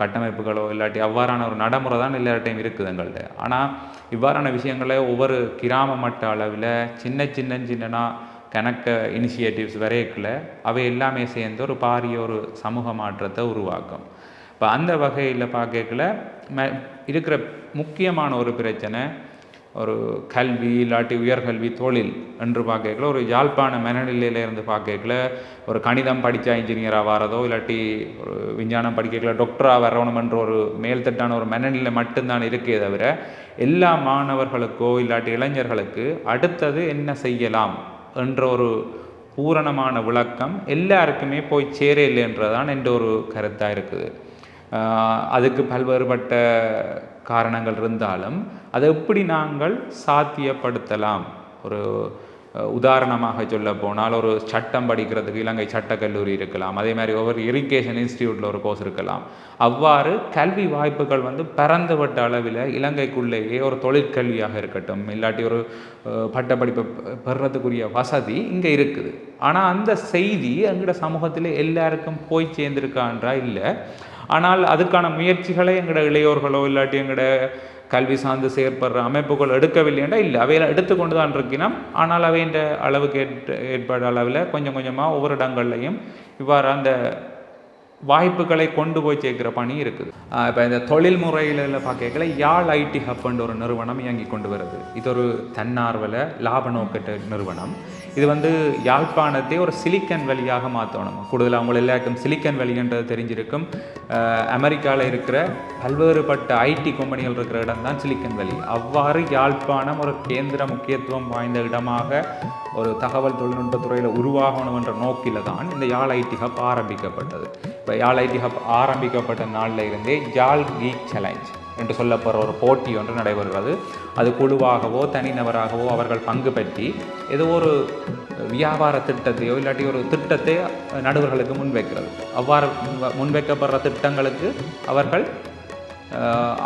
கட்டமைப்புகளோ இல்லாட்டி அவ்வாறான ஒரு நடைமுறை தான் எல்லார்ட்டையும் இருக்குது எங்கள்கிட்ட. ஆனால் இவ்வாறான விஷயங்களை ஒவ்வொரு கிராம மட்ட அளவில் சின்ன கணக்க இனிஷியேட்டிவ்ஸ் வரையக்கில் அவை எல்லாமே சேர்ந்து ஒரு பாரிய ஒரு சமூக மாற்றத்தை உருவாக்கும். இப்போ அந்த வகையில் பார்க்கல இருக்கிற முக்கியமான ஒரு பிரச்சனை ஒரு கல்வி இல்லாட்டி உயர்கல்வி தொழில் என்று பார்க்கல ஒரு யாழ்ப்பாண மனநிலையிலேருந்து பார்க்கல ஒரு கணிதம் படித்தா இன்ஜினியராக வரதோ இல்லாட்டி ஒரு விஞ்ஞானம் படிக்கல டாக்டராக வரணும் என்ற ஒரு மேல்தட்டான ஒரு மனநிலை மட்டும்தான் இருக்கே தவிர எல்லா மாணவர்களுக்கோ இல்லாட்டி இளைஞர்களுக்கு அடுத்தது என்ன செய்யலாம் என்ற ஒரு பூரணமான விளக்கம் எல்லாருக்குமே போய் சேரலைன்றதான் என்ற ஒரு கருத்தாக இருக்குது. அதுக்கு பல்வேறுபட்ட காரணங்கள் இருந்தாலும் அதை எப்படி நாங்கள் சாத்தியப்படுத்தலாம்? ஒரு உதாரணமாக சொல்ல போனால் ஒரு சட்டம் படிக்கிறதுக்கு இலங்கை சட்டக்கல்லூரி இருக்கலாம், அதே மாதிரி ஒவ்வொரு இரிகேஷன் இன்ஸ்டிடியூட்டில் ஒரு கோர்ஸ் இருக்கலாம். அவ்வாறு கல்வி வாய்ப்புகள் பரந்துபட்ட அளவில் இலங்கைக்குள்ளேயே ஒரு தொழிற்கல்வியாக இருக்கட்டும் இல்லாட்டி ஒரு பட்டப்படிப்பை பெறுறதுக்குரிய வசதி இங்கே இருக்குது. ஆனால் அந்த செய்தி எங்களோட சமூகத்தில் எல்லாருக்கும் போய் சேர்ந்திருக்கான்றா இல்லை. ஆனால் அதுக்கான முயற்சிகளை எங்களோட இளையோர்களோ இல்லாட்டி எங்களோட கல்வி சார்ந்து செயற்படுற அமைப்புகள் எடுக்கவில்லைன்னா இல்லை, அவையில் எடுத்துக்கொண்டு தான் இருக்கணும். ஆனால் அவைன்ற அளவுக்கு ஏற்பாடு அளவில் கொஞ்சம் கொஞ்சமாக ஒவ்வொரு இடங்கள்லையும் இவ்வாறு அந்த வாய்ப்புகளை கொண்டு போய் சேர்க்கிற பணி இருக்குது. இப்போ இந்த தொழில் முறையில் பார்க்கல யாழ் ஐடி ஹப்ன்ற ஒரு நிறுவனம் இயங்கி கொண்டு வருது. இது ஒரு தன்னார்வல லாப நோக்கற்ற நிறுவனம். இது வந்து யாழ்ப்பாணத்தை ஒரு சிலிக்கன் வேலியாக மாற்றணும். கூடுதலாக அவங்க எல்லாருக்கும் சிலிக்கன் வேலின்றது தெரிஞ்சிருக்கும். அமெரிக்காவில் இருக்கிற பல்வேறுபட்ட ஐடி கம்பெனிகள் இருக்கிற இடம் தான் சிலிக்கன் வேலி. அவ்வாறு யாழ்ப்பாணம் ஒரு கேந்திர முக்கியத்துவம் வாய்ந்த இடமாக ஒரு தகவல் தொழில்நுட்பத்துறையில் உருவாகணும் என்ற நோக்கில் தான் இந்த யாழ் ஐடி ஹப் ஆரம்பிக்கப்பட்டது. இப்போ யாழ் ஐடி ஹப் ஆரம்பிக்கப்பட்ட நாளில் இருந்தே யாழ் கீக் சேலஞ்ச் என்று சொல்லப்படுற ஒரு போட்டி ஒன்று நடைபெறுகிறது. அது குழுவாகவோ தனிநபராகவோ அவர்கள் பங்கு பெற்றி ஏதோ ஒரு வியாபார திட்டத்தையோ இல்லாட்டி ஒரு திட்டத்தை நடுவர்களுக்கு முன்வைக்கிறது. அவ்வாறு முன்வைக்கப்படுற திட்டங்களுக்கு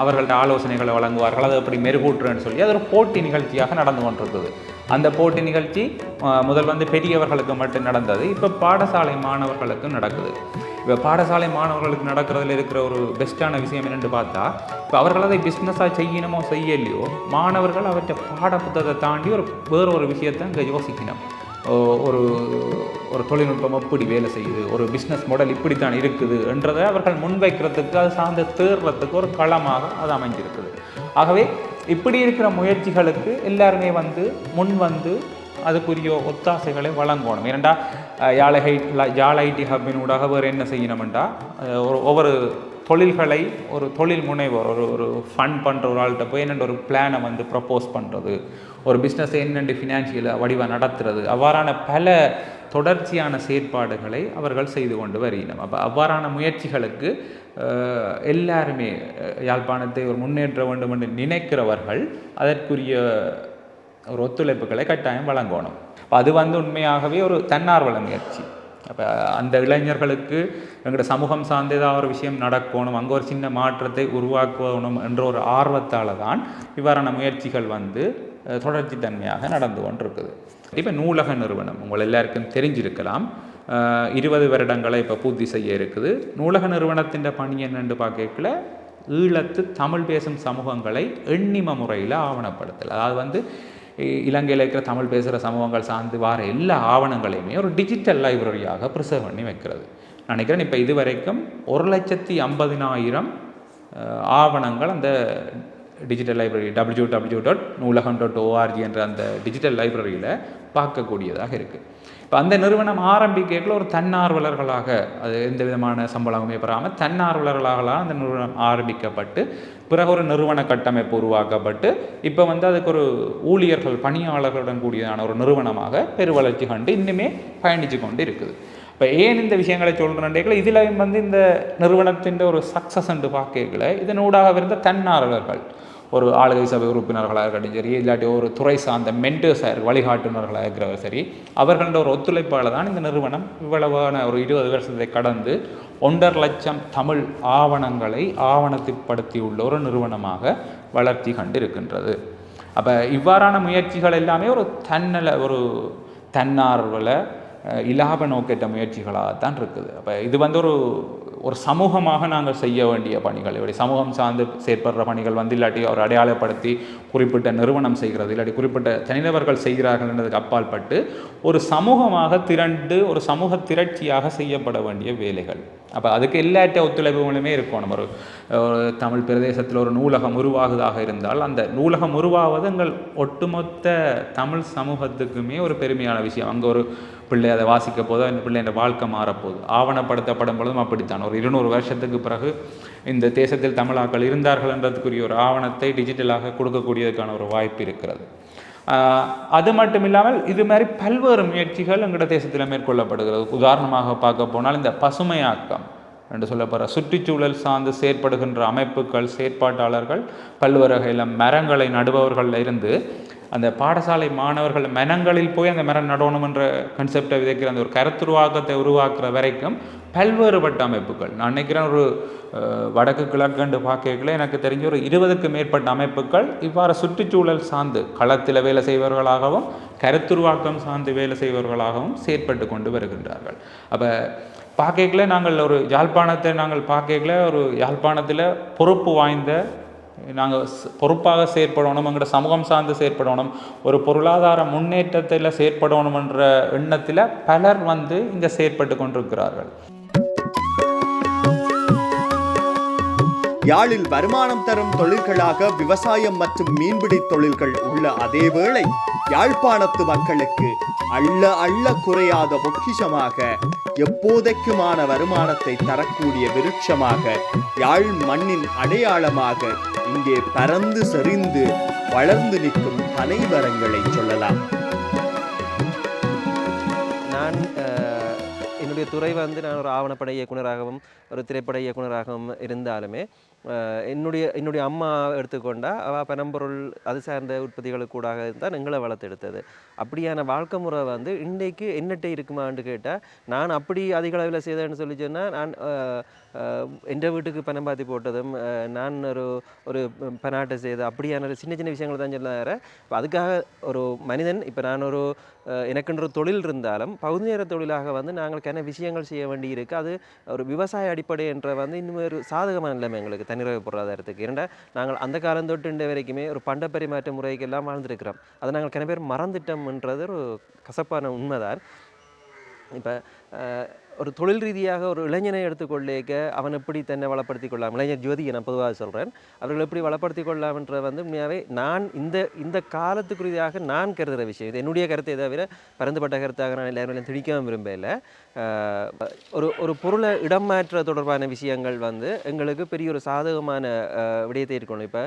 அவர்கள்ட்ட ஆலோசனைகளை வழங்குவார்கள். அதை எப்படி மெருகூற்றுன்னு சொல்லி அது ஒரு போட்டி நிகழ்ச்சியாக நடந்து கொண்டிருக்குது. அந்த போட்டி நிகழ்ச்சி முதல் வந்து பெரியவர்களுக்கு மட்டும் நடந்தது. இப்போ பாடசாலை மாணவர்களுக்கும் நடக்குது. இப்போ பாடசாலை மாணவர்களுக்கு நடக்கிறதுல இருக்கிற ஒரு பெஸ்ட்டான விஷயம் என்னென்னு பார்த்தா, இப்போ அவர்கள் அதை பிஸ்னஸாக செய்யணுமோ செய்யலையோ, மாணவர்கள் அவற்றை பாடப்புத்தகத்தை தாண்டி வேறு ஒரு விஷயத்தை இங்கே யோசிக்கணும். ஒரு தொழில்நுட்பம் எப்படி வேலை செய்யுது, ஒரு பிஸ்னஸ் மாடல் இப்படித்தான் இருக்குது என்றதை அவர்கள் முன்வைக்கிறதுக்கு, அது சார்ந்து தேர்றதுக்கு ஒரு களமாக அது அமைஞ்சிருக்குது. ஆகவே இப்படி இருக்கிற முயற்சிகளுக்கு எல்லாருமே முன் வந்து அதுக்குரிய ஒத்தாசைகளை வழங்கணும். ஏனெண்டா யாழ் ஐடி ஹப்பின் ஊடாக வேறு என்ன செய்யணுமெண்டா, ஒவ்வொரு தொழில்களை ஒரு தொழில் முனைவோர் ஒரு ஃபண்ட் பண்ணுற ஒரு ஆள்கிட்ட போய் என்னென்ன ஒரு பிளானை ப்ரப்போஸ் பண்ணுறது, ஒரு பிஸ்னஸை என்னென்று ஃபினான்ஷியல் வடிவாக நடத்துறது, அவ்வாறான பல தொடர்ச்சியான செயற்பாடுகளை அவர்கள் செய்து கொண்டு வருகிறோம். அப்போ அவ்வாறான முயற்சிகளுக்கு எல்லாருமே யாழ்ப்பாணத்தை ஒரு முன்னேற்ற வேண்டும் என்று நினைக்கிறவர்கள் அதற்குரிய ஒரு ஒத்துழைப்புகளை கட்டாயம் வழங்கணும். அது உண்மையாகவே ஒரு தன்னார்வல முயற்சி. அப்போ அந்த இளைஞர்களுக்கு எங்களோட சமூகம் சார்ந்த ஏதாவது ஒரு விஷயம் நடக்கணும், அங்கே ஒரு சின்ன மாற்றத்தை உருவாக்கணும் என்ற ஒரு ஆர்வத்தால் தான் இவ்வாறான முயற்சிகள் தொடர்ச்சி தன்மையாக நடந்து கொண்டிருக்குது. இப்போ நூலக நிறுவனம் உங்கள் எல்லாருக்கும் தெரிஞ்சிருக்கலாம், 20 வருடங்களை இப்போ பூர்த்தி செய்ய இருக்குது. நூலக நிறுவனத்தின் பணி என்னென்று பார்க்கல, ஈழத்து தமிழ் பேசும் சமூகங்களை எண்ணிம முறையில் ஆவணப்படுத்தல். அதாவது இலங்கையில் இருக்கிற தமிழ் பேசுகிற சமூகங்கள் சார்ந்து வார எல்லா ஆவணங்களையுமே ஒரு டிஜிட்டல் லைப்ரரியாக ப்ரிசர்வ் பண்ணி வைக்கிறது. நினைக்கிறேன் இப்போ இது வரைக்கும் 1,50,000 ஆவணங்கள் அந்த டிஜிட்டல் லைப்ரரி www.நூலகம்.org என்ற அந்த டிஜிட்டல் லைப்ரரியில் பார்க்கக்கூடியதாக இருக்குது. இப்போ அந்த நிறுவனம் ஆரம்பிக்கல ஒரு தன்னார்வலர்களாக, அது எந்த விதமான சம்பளமுமே பெறாமல் தன்னார்வலர்களாக அந்த நிறுவனம் ஆரம்பிக்கப்பட்டு பிறகு ஒரு நிறுவன கட்டமைப்பு உருவாக்கப்பட்டு இப்போ அதுக்கு ஒரு ஊழியர்கள் பணியாளர்களுடன் கூடியதான ஒரு நிறுவனமாக பெருவளர்ச்சி கண்டு இன்னுமே பயணித்து கொண்டு இருக்குது. இப்போ ஏன் இந்த விஷயங்களை சொல்கிறேன், இதில் இந்த நிறுவனத்தின் ஒரு சக்ஸஸ் என்று பார்க்கல, இதனூடாக இருந்த தன்னார்வலர்கள், ஒரு ஆளுகை சபை உறுப்பினர்களாக இருக்கட்டும் சரி, இல்லாட்டி ஒரு துறை சார்ந்த மென்டர்ஸாக வழிகாட்டுநர்களாக இருக்கிறவர் சரி, அவர்களோட ஒரு ஒத்துழைப்பால் தான் இந்த நிறுவனம் இவ்வளவான ஒரு 20 வருஷத்தை கடந்து 1.5 லட்சம் தமிழ் ஆவணங்களை ஆவணப்படுத்தியுள்ள ஒரு நிறுவனமாக வளர்ச்சி கண்டிருக்கின்றது. அப்போ இவ்வாறான முயற்சிகள் எல்லாமே ஒரு தன்னார்வல இலாப நோக்கற்ற முயற்சிகளாகத்தான் இருக்குது. அப்போ இது ஒரு சமூகமாக நாங்கள் செய்ய வேண்டிய பணிகள், இப்படி சமூகம் சார்ந்து செயற்படுற பணிகள் இல்லாட்டி ஒரு அடையாளப்படுத்தி குறிப்பிட்ட நிறுவனம் செய்கிறது, இல்லாட்டி குறிப்பிட்ட தனிநபர்கள் செய்கிறார்கள் என்றதுக்கு அப்பால் பட்டு ஒரு சமூகமாக திரண்டு ஒரு சமூக திரட்சியாக செய்யப்பட வேண்டிய வேலைகள். அப்போ அதுக்கு எல்லாட்ட ஒத்துழைப்புகளுமே இருக்கணும். ஒரு தமிழ் பிரதேசத்தில் ஒரு நூலகம் உருவாகுதாக இருந்தால் அந்த நூலகம் உருவாவது எங்கள் ஒட்டுமொத்த தமிழ் சமூகத்துக்குமே ஒரு பெருமையான விஷயம். அங்கே ஒரு பிள்ளை அதை வாசிக்க போது அந்த பிள்ளையோட வாழ்க்கை மாறப்போகுது. ஆவணப்படுத்தப்படும் பொழுதும் அப்படித்தான். ஒரு 200 வருஷத்துக்கு பிறகு இந்த தேசத்தில் தமிழாக்கள் இருந்தார்கள் என்றதுக்குரிய ஒரு ஆவணத்தை டிஜிட்டலாக கொடுக்கக்கூடியதுக்கான ஒரு வாய்ப்பு இருக்கிறது. அது மட்டும் இல்லாமல் இது மாதிரி பல்வேறு முயற்சிகள் எங்களோட தேசத்தில் மேற்கொள்ளப்படுகிறது. உதாரணமாக பார்க்க போனால் இந்த பசுமையாக்கம் என்று சொல்லப்படுற சுற்றுச்சூழல் சார்ந்து செயற்படுகின்ற அமைப்புகள், செயற்பாட்டாளர்கள், பல்வேறு வகையில் மரங்களை நடுபவர்களில் இருந்து அந்த பாடசாலை மாணவர்கள் மரங்களில் போய் அந்த மரம் நடணும் என்ற கன்செப்டை விதைக்கிற அந்த ஒரு கருத்துருவாக்கத்தை உருவாக்குற வரைக்கும் பல்வேறுபட்ட அமைப்புகள். நான் நினைக்கிறேன் ஒரு வடக்கு கிழக்கு பார்க்கல எனக்கு தெரிஞ்ச ஒரு 20க்கும் மேற்பட்ட அமைப்புகள் இவ்வாறு சுற்றுச்சூழல் சார்ந்து களத்தில் வேலை செய்பவர்களாகவும் கருத்துருவாக்கம் சார்ந்து வேலை செய்பவர்களாகவும் செயற்பட்டு கொண்டு வருகின்றார்கள். அப்போ பார்க்கல நாங்கள் ஒரு யாழ்ப்பாணத்தில் பொறுப்பு வாய்ந்த நாங்கள் பொறுப்பாக செயற்படணும், எங்களோட சமூகம் சார்ந்து செயற்படணும், ஒரு பொருளாதார முன்னேற்றத்தில் செயற்படணும் என்ற எண்ணத்தில் பலர் இங்கே செயற்பட்டு கொண்டிருக்கிறார்கள். யாழில் வருமானம் தரும் தொழில்களாக விவசாயம் மற்றும் மீன்பிடி தொழில்கள் உள்ள அதேவேளை யாழ்ப்பாணத்து மக்களுக்கு அள்ள அள்ள குறையாத பொக்கிஷமாக எப்போதைக்குமான வருமானத்தை தரக்கூடிய விருட்சமாக யாழ் மண்ணின் அடையாளமாக இங்கே பரந்து செறிந்து வளர்ந்து நிற்கும் பனைமரங்களை சொல்லலாம். நான் என்னுடைய துறை வந்து நான் ஒரு ஆவணப்பட இயக்குனராகவும் ஒரு திரைப்பட இயக்குனராகவும் இருந்தாலுமே என்னுடைய அம்மா எடுத்துக்கொண்டா அவள் பனம்பொருள் அது சார்ந்த உற்பத்திகளுக்கூடாக தான் எங்களை வளர்த்தெடுத்தது. அப்படியான வாழ்க்கை முறை வந்து இன்றைக்கு என்னட்ட இருக்குமான்னு கேட்டால், நான் அப்படி அதிக அளவில் செய்தேன்னு சொல்லி சொன்னால், நான் எந்த வீட்டுக்கு பனம்பாத்தி போட்டதும் நான் ஒரு பனாட்டை செய்து அப்படியான சின்ன சின்ன விஷயங்கள் தான் சொன்னார். இப்போ அதுக்காக ஒரு மனிதன் இப்போ நான் எனக்குன்ற ஒரு தொழில் இருந்தாலும் பகுதி நேர தொழிலாக வந்து நாங்கள் விஷயங்கள் செய்ய வேண்டி இருக்குது. அது ஒரு விவசாய அடிப்படை என்ற வந்து இன்னும் ஒரு சாதகமான நிலைமை எங்களுக்கு தனியார் பொருளாதாரத்துக்கு. இரண்டா நாங்கள் அந்த காலம் தொட்டு இன்று வரைக்குமே ஒரு பண்ட பரிமாற்ற முறைக்கெல்லாம் வாழ்ந்துருக்கிறோம். அதை நாங்கள் கன பேர் மறந்துட்டோம்ன்றது ஒரு கசப்பான உண்மைதான். இப்போ ஒரு தொழில் ரீதியாக ஒரு இளைஞனை எடுத்துக்கொள்ளேக்க அவன் எப்படி தன்னை வளப்படுத்தி கொள்ளலாம், இளைஞர் ஜோதியை நான் பொதுவாக சொல்கிறேன், அவர்கள் எப்படி வளப்படுத்தி கொள்ளலாம்ன்ற வந்து உண்மையாகவே நான் இந்த காலத்துக்குரியதாக நான் கருதுகிற விஷயம். இது என்னுடைய கருத்தை தவிர பரந்துபட்ட கருத்தாக நான் எல்லாரும் திணிக்கவும் விரும்பல. ஒரு பொருளை இடம் மாற்ற தொடர்பான விஷயங்கள் வந்து எங்களுக்கு பெரிய ஒரு சாதகமான விடயத்தை இருக்கணும். இப்போ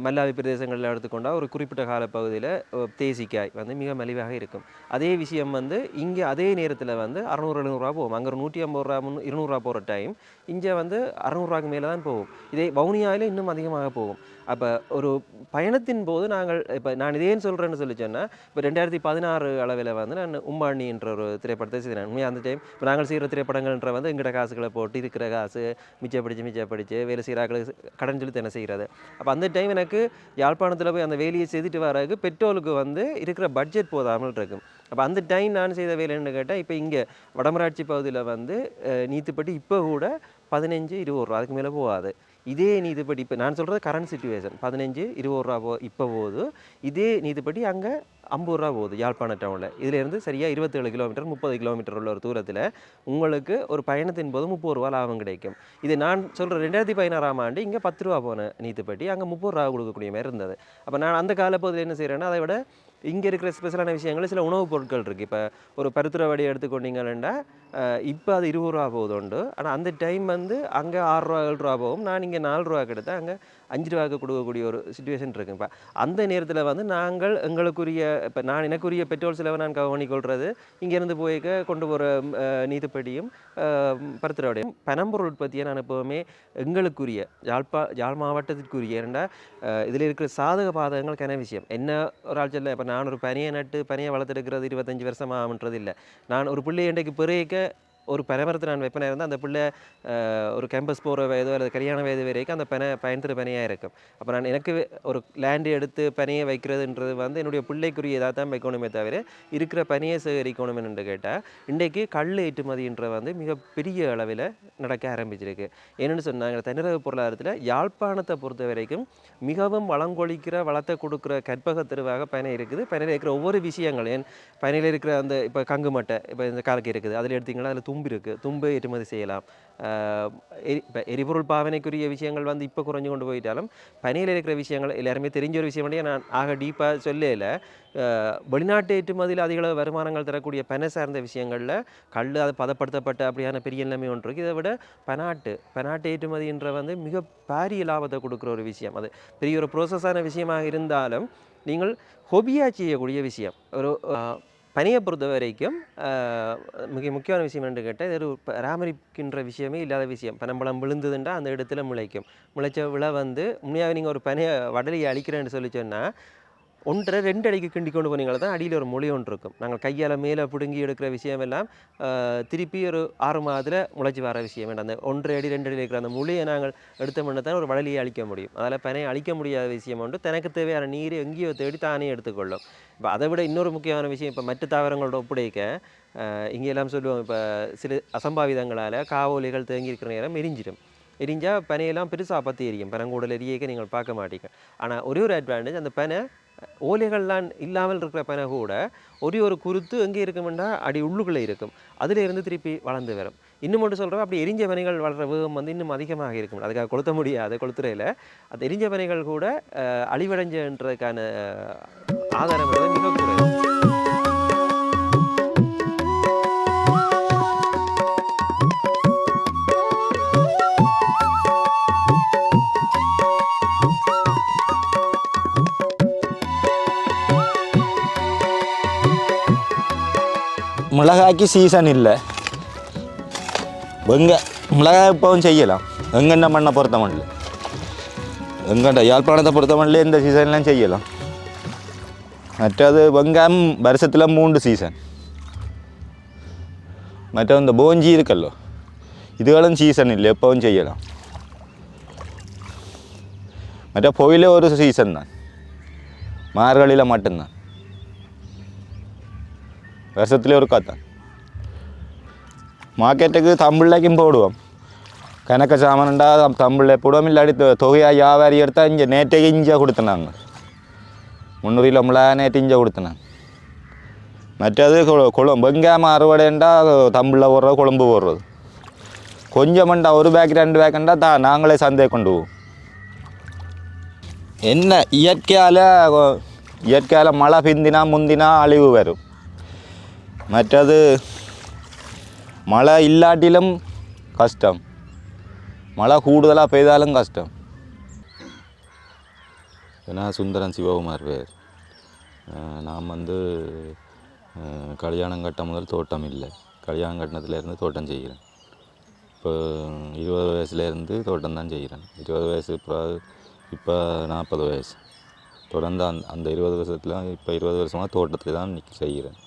மல்லாவி பிரதேசங்களில் எடுத்துக்கொண்டால் ஒரு குறிப்பிட்ட காலப்பகுதியில் தேசிக்காய் வந்து மிக மலிவாக இருக்கும். அதே விஷயம் வந்து இங்கே அதே நேரத்தில் வந்து 600-700 போகும். அங்கே ஒரு 150 ரூபா 200 போகிற டைம் இங்கே வந்து 600 மேலே தான் போகும். இதே வவுனியாவில் இன்னும் அதிகமாக போகும். அப்போ ஒரு பயணத்தின் போது நான் இதேன்னு சொல்கிறேன்னு சொல்லி சொன்னால், இப்போ 2016 அளவில் வந்து நான் உம்பாணி என்ற ஒரு திரைப்படத்தை செய்தேன். உண்மையாக அந்த டைம் இப்போ நாங்கள் செய்கிற திரைப்படங்கள்ன்ற வந்து எங்கள்கிட்ட காசுகளை போட்டு இருக்கிற காசு மிச்சப்படிச்சு வேலை செய்கிறாக்களுக்கு கடன் செலுத்தி என்ன செய்கிறது. அப்போ அந்த டைம் எனக்கு யாழ்ப்பாணத்தில் போய் அந்த வேலையை செய்துட்டு வரதுக்கு பெட்ரோலுக்கு வந்து இருக்கிற பட்ஜெட் போதாமல் இருக்கும். அப்போ அந்த டைம் நான் செய்த வேலைன்னு கேட்டால், இப்போ இங்கே வடமராட்சி பகுதியில் வந்து நீத்துப்பட்டி இப்போ கூட 15-20 ரூபா அதுக்கு மேலே போகாது. இதே நீதிப்படி இப்போ நான் சொல்கிறது கரண்ட் சிச்சுவேஷன் 15-20 ரூபா இப்போ போகுது. இதே நீதிப்படி அங்கே 50 ரூபா போகுது யாழ்ப்பாண டவுனில். இதிலேருந்து சரியாக 27 கிலோமீட்டர் 30 கிலோமீட்டர் உள்ள ஒரு தூரத்தில் உங்களுக்கு ஒரு பயணத்தின் போது 30 ரூபா லாபம் கிடைக்கும். இது நான் சொல்கிற 2016ஆம் ஆண்டு இங்கே 10 ரூபா போன நீதிப்பட்டி அங்கே 30 ரூபா கொடுக்கக்கூடிய மாதிரி இருந்தது. அப்போ நான் அந்த காலப்பகுதியில் என்ன செய்கிறேன்னா, அதை விட இங்கே இருக்கிற ஸ்பெஷலான விஷயங்கள் சில உணவுப் பொருட்கள் இருக்குது. இப்போ ஒரு பருத்துறை வடியை எடுத்துக்கொண்டீங்கன்னா இப்போ அது 20 ரூபா போகுது உண்டு. ஆனால் அந்த டைம் வந்து அங்கே 6 ரூபா 7 ரூபா போகும். நான் இங்கே 4 ரூபாய்க்கு எடுத்தால் அங்கே 5 ரூபாய்க்கு கொடுக்கக்கூடிய ஒரு சுச்சுவேஷன் இருக்குது. இப்போ அந்த நேரத்தில் வந்து நாங்கள் எங்களுக்குரிய இப்போ எனக்குரிய பெட்ரோல் செலவை நான் கவனிக்கொள்வது இங்கேருந்து போய்க்க கொண்டு போகிற நீதிப்படியும் பருத்துறை வடையும் பனம்பொருள் உற்பத்தியை நான் எப்போவுமே எங்களுக்குரிய யாழ் மாவட்டத்திற்குரிய ஏன்னா இதில் இருக்கிற சாதக பாதகங்களுக்கான விஷயம் என்ன ஒரு ஆள் சொல்ல. இப்போ நான் ஒரு பனியை வளர்த்தெடுக்கிறது 25 வருஷம் ஆகுன்றது இல்லை. நான் ஒரு பிள்ளை இன்றைக்கு பிறக்க ஒரு பனைமரத்தை நான் வைப்பனாக இருந்தால் அந்த பிள்ளை ஒரு கேம்பஸ் போகிற வயதோ அல்லது கல்யாண வயது வரைக்கும் அந்த பயன்திரு பனையாக இருக்கும். அப்போ நான் எனக்கு ஒரு லேண்டு எடுத்து பனியை வைக்கிறதுன்றது வந்து என்னுடைய பிள்ளைக்குரிய இதாக தான் வைக்கணுமே தவிர இருக்கிற பனியை சேகரிக்கணும்னு கேட்டால் இன்றைக்கு கல் ஏற்றுமதின்ற வந்து மிகப்பெரிய அளவில் நடக்க ஆரம்பிச்சிருக்கு. என்னென்னு சொன்னாங்க, தனியார் பொருளாதாரத்தில் யாழ்ப்பாணத்தை பொறுத்த வரைக்கும் மிகவும் வளங்கொழிக்கிற வளத்தை கொடுக்குற கற்பக தெருவாக பனை இருக்குது. பனையில் இருக்கிற ஒவ்வொரு விஷயங்கள் பனையில் இருக்கிற அந்த இப்போ கங்கு மட்டை இப்போ இந்த காலக்கு இருக்குது, அதில் எடுத்திங்கன்னா அதில் தும்பு இருக்குது, தும்பு ஏற்றுமதி செய்யலாம். இப்போ எரிபொருள் பாவனைக்குரிய விஷயங்கள் வந்து இப்போ குறைஞ்சு கொண்டு போயிட்டாலும் பனியில் இருக்கிற விஷயங்கள் எல்லாருமே தெரிஞ்ச ஒரு விஷயம் பண்ணி நான் ஆக டீப்பாக சொல்லல. வெளிநாட்டு ஏற்றுமதியில் அதிக அளவு வருமானங்கள் தரக்கூடிய பனை சார்ந்த விஷயங்களில் கல் அது பதப்படுத்தப்பட்ட அப்படியான பெரிய நிலைமை ஒன்று இருக்குது. இதை விட பனாட்டு ஏற்றுமதின்ற வந்து மிக பாரிய லாபத்தை கொடுக்குற ஒரு விஷயம். அது பெரிய ஒரு ப்ரோசஸான விஷயமாக இருந்தாலும் நீங்கள் ஹொபியாக செய்யக்கூடிய விஷயம். ஒரு பனியை பொறுத்த வரைக்கும் மிக முக்கியமான விஷயம் என்று கேட்டால், இது ஒரு பராமரிக்கின்ற விஷயமே இல்லாத விஷயம். பனம்பழம் விழுந்ததுன்றா அந்த இடத்துல முளைச்ச விழை வந்து உண்மையாக நீங்கள் ஒரு பனையை வடலியை அழிக்கிறேன்னு சொல்லி சொன்னால் 1.5-2 அடிக்கு கிண்டி கொண்டு போனீங்களா தான் அடியில் ஒரு மொழி ஒன்று இருக்கும். நாங்கள் கையால் மேலே பிடுங்கி எடுக்கிற விஷயம் எல்லாம் திருப்பி ஒரு 6 மாதத்தில் முளைச்சி வர விஷயம் வேண்டாம். அந்த 1.5 அடி 2 அடி இருக்கிற அந்த மொழியை நாங்கள் எடுத்த முன்னே தான் ஒரு வடலியை அழிக்க முடியும். அதில் பனையை அழிக்க முடியாத விஷயம் ஒன்று தனக்கு தேவையான நீர் எங்கேயோ தேடி தானே எடுத்துக்கொள்ளும். இப்போ அதை விட இன்னொரு முக்கியமான விஷயம், இப்போ மற்ற தாவரங்களோட ஒப்படைக்க இங்கே எல்லாம் சொல்லுவோம், இப்போ சில அசம்பாவிதங்களால் காவோலிகள் தேங்கி இருக்கிற நேரம் எரிஞ்சால் பனையெல்லாம் பெருசாக பற்றி எரியும். பனங்கூடல் எரியக்க நீங்கள் பார்க்க மாட்டீங்க. ஆனால் ஒரே ஒரு அட்வான்டேஜ், அந்த பனை ஓலைகள்லாம் இல்லாமல் இருக்கிற பனை கூட ஒரு குருத்து எங்கே இருக்குமெண்டா அடி உள்ளுக்குள்ளே இருக்கும், அதில் இருந்து திருப்பி வளர்ந்து வரும். இன்னும் மட்டும் சொல்கிறோம், அப்படி எரிஞ்ச பனைகள் வளர்கிற வேகம் வந்து இன்னும் அதிகமாக இருக்கும். அதுக்காக கொளுத்த முடியாது, கொளுத்துறையில் அந்த எரிஞ்ச பனைகள் கூட அழிவடைஞ்சன்றதுக்கான ஆதாரம் வந்து மிக குறைவு. மிளகாய்க்கு சீசன் இல்லை. மிளகாய் இப்போவும் செய்யலாம். எங்கெண்ட மண்ணை பொறுத்த மண்ணில், எங்கண்ட யாழ்ப்பாணத்தை பொறுத்த மண்ணில் இந்த சீசன்லாம் செய்யலாம். மற்றது வெங்காயம் வருஷத்தில் 3 சீசன். மற்ற இந்த போஞ்சி இருக்கல்லோ, இதுகளும் சீசன் இல்லை, எப்போவும் செய்யலாம். மற்ற பொயிலே ஒரு சீசன் தான், மார்கழியில் மட்டும்தான், வருஷத்துலேயே ஒரு காத்தான். மார்க்கெட்டுக்கு தமிழ்லைக்கும் போடுவோம். கணக்க சாமான்டா தமிழில் போடுவோம். இல்லாடி தொகையாக வியாபாரி எடுத்தால் இங்கே நேற்றைக்கு இஞ்சியாக கொடுத்தனாங்க. 300 கிலோ மிளகா நேற்று இஞ்சியாக கொடுத்தனாங்க. மற்றது குழம்பு வெங்காயம் அறுவடைண்டா தமிழில் போடுறது, குழம்பு போடுறது. கொஞ்சமண்டா ஒரு பேக் 2 பேக்கண்டா நாங்களே சந்தையை கொண்டு போவோம். என்ன இயற்கையால் மழை பிந்தினா முந்தினா அழிவு வரும். மற்றது மழை இல்லாட்டிலும் கஷ்டம், மழை கூடுதலாக பெய்தாலும் கஷ்டம். ஏன்னா சுந்தரன் சிவகுமார் பேர். நான் வந்து கல்யாணம் கட்ட முதல் தோட்டம் இல்லை, கல்யாணம் கட்டினத்துலேருந்து தோட்டம் செய்கிறேன். இப்போ 20 வயசுலேருந்து தோட்டம் தான் செய்கிறேன். 20 வயசு இப்போ 40 வயசு. தொடர்ந்து அந்த 20 வருஷத்தில் இப்போ 20 வருஷமாக தோட்டத்தில் தான் செய்கிறேன்.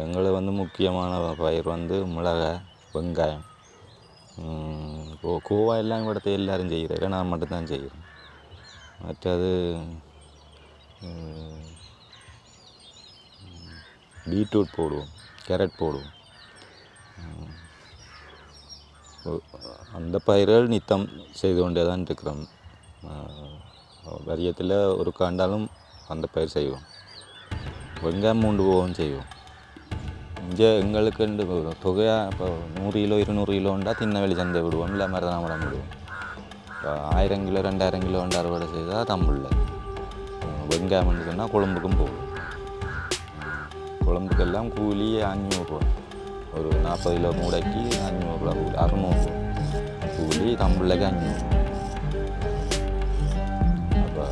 எங்களை வந்து முக்கியமான பயிர் வந்து மிளகாய், வெங்காயம், கோவா எல்லாம் கூட எல்லோரும் செய்கிறேன், நான் மட்டும்தான் செய்கிறேன். மற்றது பீட்ரூட் போடுவோம், கேரட் போடுவோம். அந்த பயிர்கள் நித்தம் செய்து கொண்டே தான் இருக்கிறோம். வரியத்தில் ஒரு காண்டாலும் அந்த பயிர் செய்வோம். வெங்காயம் 3 போகவும் செய்வோம். இங்கே எங்களுக்கு தொகையாக இப்போ 100 கிலோ 200 கிலோண்டா திண்ணவெளி சந்தை விடுவோம், இல்லை மருதநாமடம் விடுவோம். இப்போ 1000 கிலோ 2000 கிலோ அறுவடை செய்தால் தமிழில். வெங்காயம் சொன்னால் கொழம்புக்கும் போகும். குழம்புக்கெல்லாம் கூலி 500 ரூபா. ஒரு 40 கிலோ மூடைக்கு 500 ரூபா கூலி, 600 கூலி, தமிழில் 500. அப்போ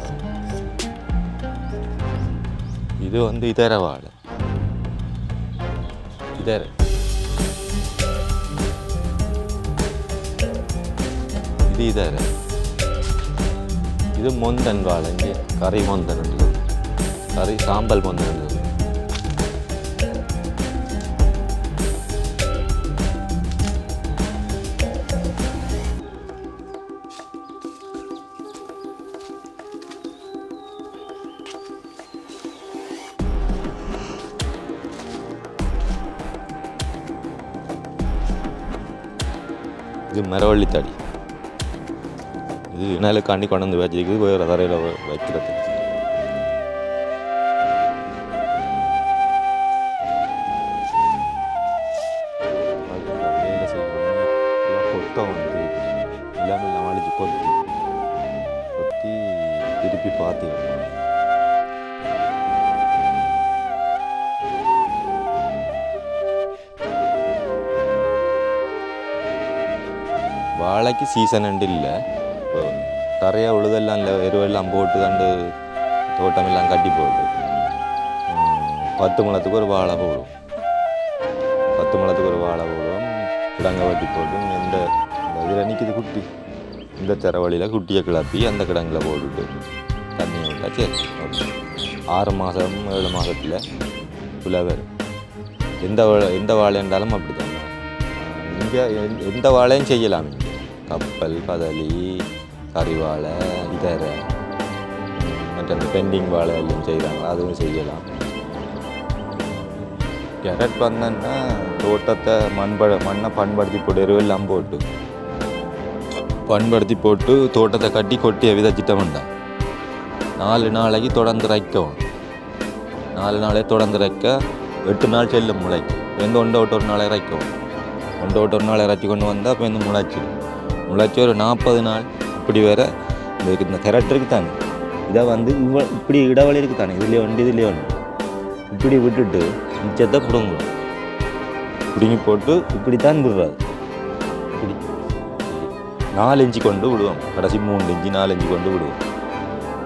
இது வந்து இதர வாழை, இதர இது இதர இது மொந்தன் வாழை. இங்கே கறி மொந்தன், கறி சாம்பல் மொந்தன். இது மரவள்ளித்தாடி. இது நிலக்காண்டி கொண்டு வந்து வச்சுருக்கு, வேறு தரையில் வைக்கிறது. வேலை செய்யணும், கொட்டை வந்து இல்லாமல் அழிச்சு கொத்தி திருப்பி பார்த்து வாழைக்கு சீசன் அண்டு இல்லை. இப்போ தரையா உழுதெல்லாம் இல்லை, எருவெல்லாம் போட்டு தண்டு தோட்டமெல்லாம் கட்டி போட்டு 10 முழத்துக்கு ஒரு வாழை போடுவோம். 10 முழத்துக்கு ஒரு வாழை போடுவோம். கிடங்க வெட்டி போட்டு இந்த இதில் நிற்கிது குட்டி, இந்த திறவழியில் குட்டியை கிளப்பி அந்த கிடங்கில் போட்டுட்டு தண்ணி விட்டா சரி. 6 மாதம் 7 மாதத்தில் புலவர் எந்த வாழை இருந்தாலும் அப்படி தான். இங்கே எந்த வாழையும் செய்யலாம். இங்கே கப்பல், கதலி, கறிவாழை, இதர மற்ற அந்த பெண்டிங் வாழை எல்லாம் செய்கிறாங்க, அதுவும் செய்யலாம். கேரட் வந்தோன்னா தோட்டத்தை மண்ணை பண்படுத்தி போட்டு எருவெல்லாம் போட்டு பண்படுத்தி போட்டு தோட்டத்தை கட்டி கொட்டிய விதைச்சிட்ட வேண்டாம். 4 நாளைக்கு தொடர்ந்து இறைக்கணும். 4 நாளே தொடர்ந்து இறைக்க 8 நாள் செல்லும் முளைக்கு. வந்து ஒன்றை விட்டு ஒரு நாள் இறைக்கணும். ஒன்றை விட்டு ஒரு நாள் இறைச்சி கொண்டு வந்தால் இப்போ வந்து முளைச்சி ஒரு 40 நாள் இப்படி வேற இந்த கேரக்டருக்கு தானே இதை வந்து இப்படி இடைவெளி இருக்கு தானே இதுலேயே ஒன்று இப்படி விட்டுட்டு மிச்சத்தை பிடுங்கணும். பிடுங்கி போட்டு இப்படி தான் விடுறாது. இப்படி 4 இன்ச்சு கொண்டு விடுவோம். கடைசி 3 இன்ச்சு 4 இன்ச்சு கொண்டு விடுவோம்.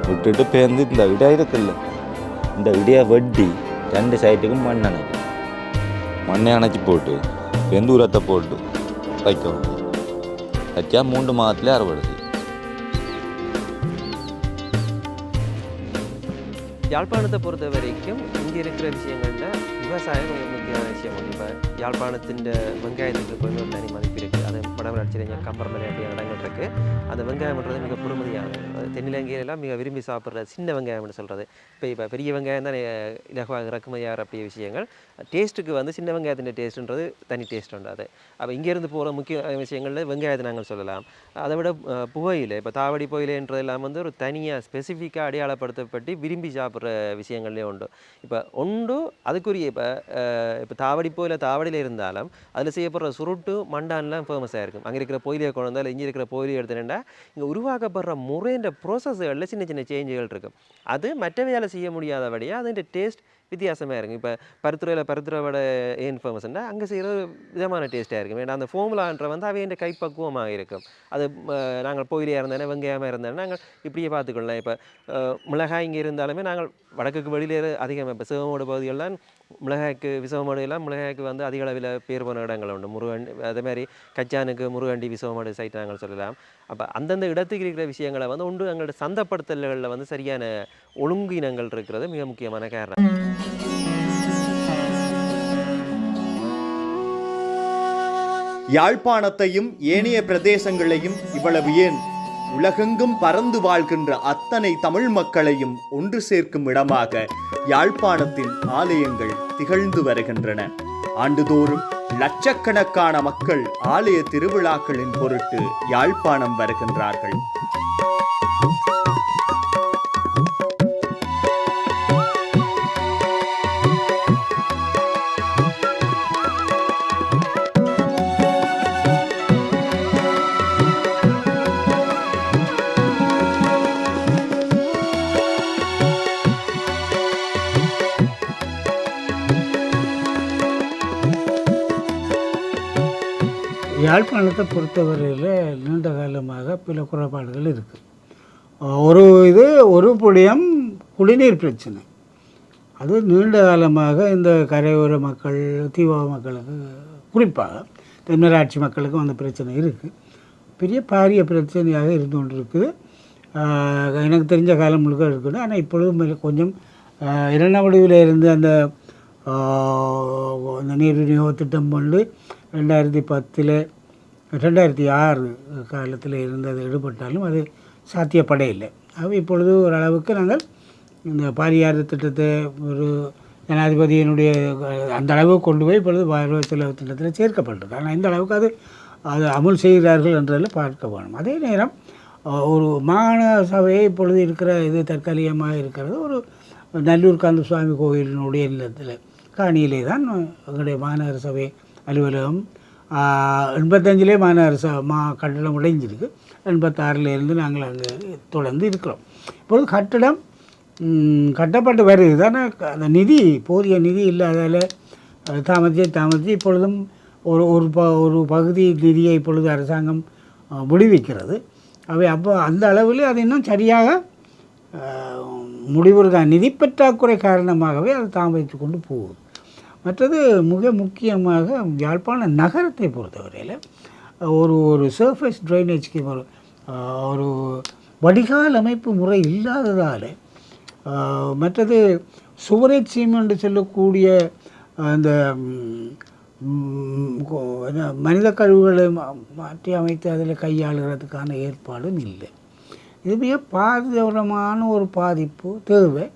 விட்டுட்டு பேர்ந்து இந்த இடம் இருக்குல்ல, இந்த இடையை வெட்டி 2 சைட்டுக்கும் மண்ணை அணைச்சி போட்டு வெந்து உரத்தை போட்டு வைக்கணும். வச்சா 3 மாதத்துலேயே அறுவடை செய்யும். யாழ்ப்பாணத்தை பொறுத்த வரைக்கும் இங்கே இருக்கிற விஷயங்களில் விவசாயம் ஒரு முக்கியமான விஷயம். இப்போ யாழ்ப்பாணத்தின் வெங்காயத்துக்கு எப்போதுமே ஒரு தனி மதிப்பு இருக்குது. அது வடமராட்சியில் கம்பரமலை அப்படியான இடங்கள் இருக்குது. அந்த வெங்காயம்ன்றது மிக பொறுமதியானது. தென்னிலங்கையிலலாம் மிக விரும்பி சாப்பிட்ற சின்ன வெங்காயம்னு சொல்கிறது. இப்போ பெரிய வெங்காயம் தான் இலகுவாக இறக்குமதியாகிற அப்படிய விஷயங்கள். டேஸ்ட்டுக்கு வந்து சின்ன வெங்காயத்தின் டேஸ்ட்டுன்றது தனி டேஸ்ட் உண்டு. அது அப்போ இங்கேருந்து போகிற முக்கிய விஷயங்களில் வெங்காயத்தை நாங்கள் சொல்லலாம். அதை விட புகையிலை, இப்போ தாவடி புகையிலைன்றதெல்லாம் வந்து ஒரு தனியாக ஸ்பெசிஃபிக்காக அடையாளப்படுத்தப்பட்டு விரும்பி சாப்பிட்ற விஷயங்கள்லேயே உண்டு. இப்போ அதுக்குரிய இப்போ தாவடி புகையில தாவடியில் இருந்தாலும் அதில் செய்யப்படுற சுருட்டு மண்டான்லாம் ஃபேமஸாக இருக்கும். அங்கே இருக்கிற பொயிலையை கொண்டு வந்தால் இங்கே இருக்கிற பொயிலை எடுத்துட்டா இங்கே உருவாக்கப்படுற முறைன்ற ப்ரோசஸ்களில் சின்ன சின்ன சேஞ்சுகள் இருக்கும். அது மற்றவையால் செய்ய முடியாதபடியாக அதோட டேஸ்ட் வித்தியாசமாக இருக்கும். இப்போ பருத்துறையோட ஏன் ஃபேமஸ்ன்னா அங்கே செய்கிற விதமான டேஸ்ட்டாக இருக்கும். ஏன்னா அந்த ஃபார்முலான்ற வந்து அவையின் கைப்பக்குவமாக இருக்கும். அது நாங்கள் பொயிலையாக இருந்தேன்னா வெங்காயமாக இருந்தேன்னா நாங்கள் இப்படியே பார்த்துக்கொள்ளலாம். இப்போ மிளகாய் இங்கே இருந்தாலுமே நாங்கள் வடக்குக்கு வெளியில் அதிகமாக இப்போ சிவமோடு பகுதிகளெலாம் மிளகாய்க்கு மிளகாய்க்கு வந்து அதிக அளவில் பேர் போன இடங்கள் உண்டு. அதேமாதிரி கச்சானுக்கு முருகண்டி விசவமோடு சைட் நாங்கள் சொல்லலாம். அப்போ அந்தந்த இடத்துக்கு இருக்கிற விஷயங்களை வந்து ஒன்று எங்களோட சந்தைப்படுத்தல்களில் வந்து சரியான ஒழுங்கினங்கள் இருக்கிறது மிக முக்கியமான காரணம். யாழ்ப்பாணத்தையும் ஏனைய பிரதேசங்களையும் இவ்வளவு ஏன் உலகெங்கும் பறந்து வாழ்கின்ற அத்தனை தமிழ் மக்களையும் ஒன்று சேர்க்கும் இடமாக யாழ்ப்பாணத்தின் ஆலயங்கள் திகழ்ந்து வருகின்றன. ஆண்டுதோறும் லட்சக்கணக்கான மக்கள் ஆலய திருவிழாக்களின் பொருட்டு யாழ்ப்பாணம் வருகின்றார்கள். யாழ்ப்பாணத்தை பொறுத்தவரையில் நீண்ட காலமாக பல குறைபாடுகள் இருக்குது. ஒரு புளியம் குடிநீர் பிரச்சனை. அது நீண்ட காலமாக இந்த கரையோர மக்கள், தீவா மக்களுக்கு, குறிப்பாக தென்மராட்சி மக்களுக்கும் அந்த பிரச்சனை இருக்குது. பெரிய பாரிய பிரச்சனையாக இருந்து கொண்டு இருக்குது. எனக்கு தெரிஞ்ச காலம் முழுக்க இருக்குது. ஆனால் இப்பொழுதும் கொஞ்சம் 2ஆம் வடிவில் இருந்து அந்த நீர் விநியோக திட்டம் கொண்டு 2010 2006 காலத்தில் இருந்தது ஈடுபட்டாலும் அது சாத்தியப்படையில்லை. அது இப்பொழுது ஓரளவுக்கு நாங்கள் இந்த பாரியார் திட்டத்தை ஒரு ஜனாதிபதியினுடைய அந்த அளவுக்கு கொண்டு போய் இப்பொழுது வரவு செலவு திட்டத்தில் சேர்க்கப்பட்டது. ஆனால் இந்த அளவுக்கு அது அமுல் செய்கிறார்கள் என்றதில் பார்க்க வேணும். அதே நேரம் ஒரு மாகாண சபையை இப்பொழுது இருக்கிற இது தற்காலிகமாக இருக்கிறது ஒரு நல்லூர் காந்த சுவாமி கோயிலினுடைய இல்லத்தில் காணியிலே தான் எங்களுடைய மாநகர சபை அலுவலகம் 85 மாநகர கட்டடம் உடைஞ்சிருக்கு. 86 நாங்கள் அங்கே தொடர்ந்து இருக்கிறோம். இப்பொழுது கட்டடம் கட்டப்பட்டு வருது தானே. அந்த போதிய நிதி இல்லாதால் தாமதித்து இப்பொழுதும் ஒரு பகுதி நிதியை இப்பொழுது அரசாங்கம் விடுவிக்கிறது. அவை அப்போ அந்த அளவில் அது இன்னும் சரியாக முடிவுறுதான். நிதி பற்றாக்குறை காரணமாகவே அது தாமதித்து கொண்டு போகுது. மற்றது மிக முக்கியமாக யாழ்ப்பாண நகரத்தை பொறுத்தவரையில் ஒரு சர்ஃபேஸ் ட்ரைனேஜ்க்கு ஒரு வடிகால் அமைப்பு முறை இல்லாததால், மற்றது சுவரேஜ் சீமென்று சொல்லக்கூடிய அந்த மனித கழிவுகளை மாற்றி அமைத்து அதில் கையாளுகிறதுக்கான ஏற்பாடும் இல்லை. இது மிக பாதுகாப்பான ஒரு பாதிப்பு தேவை.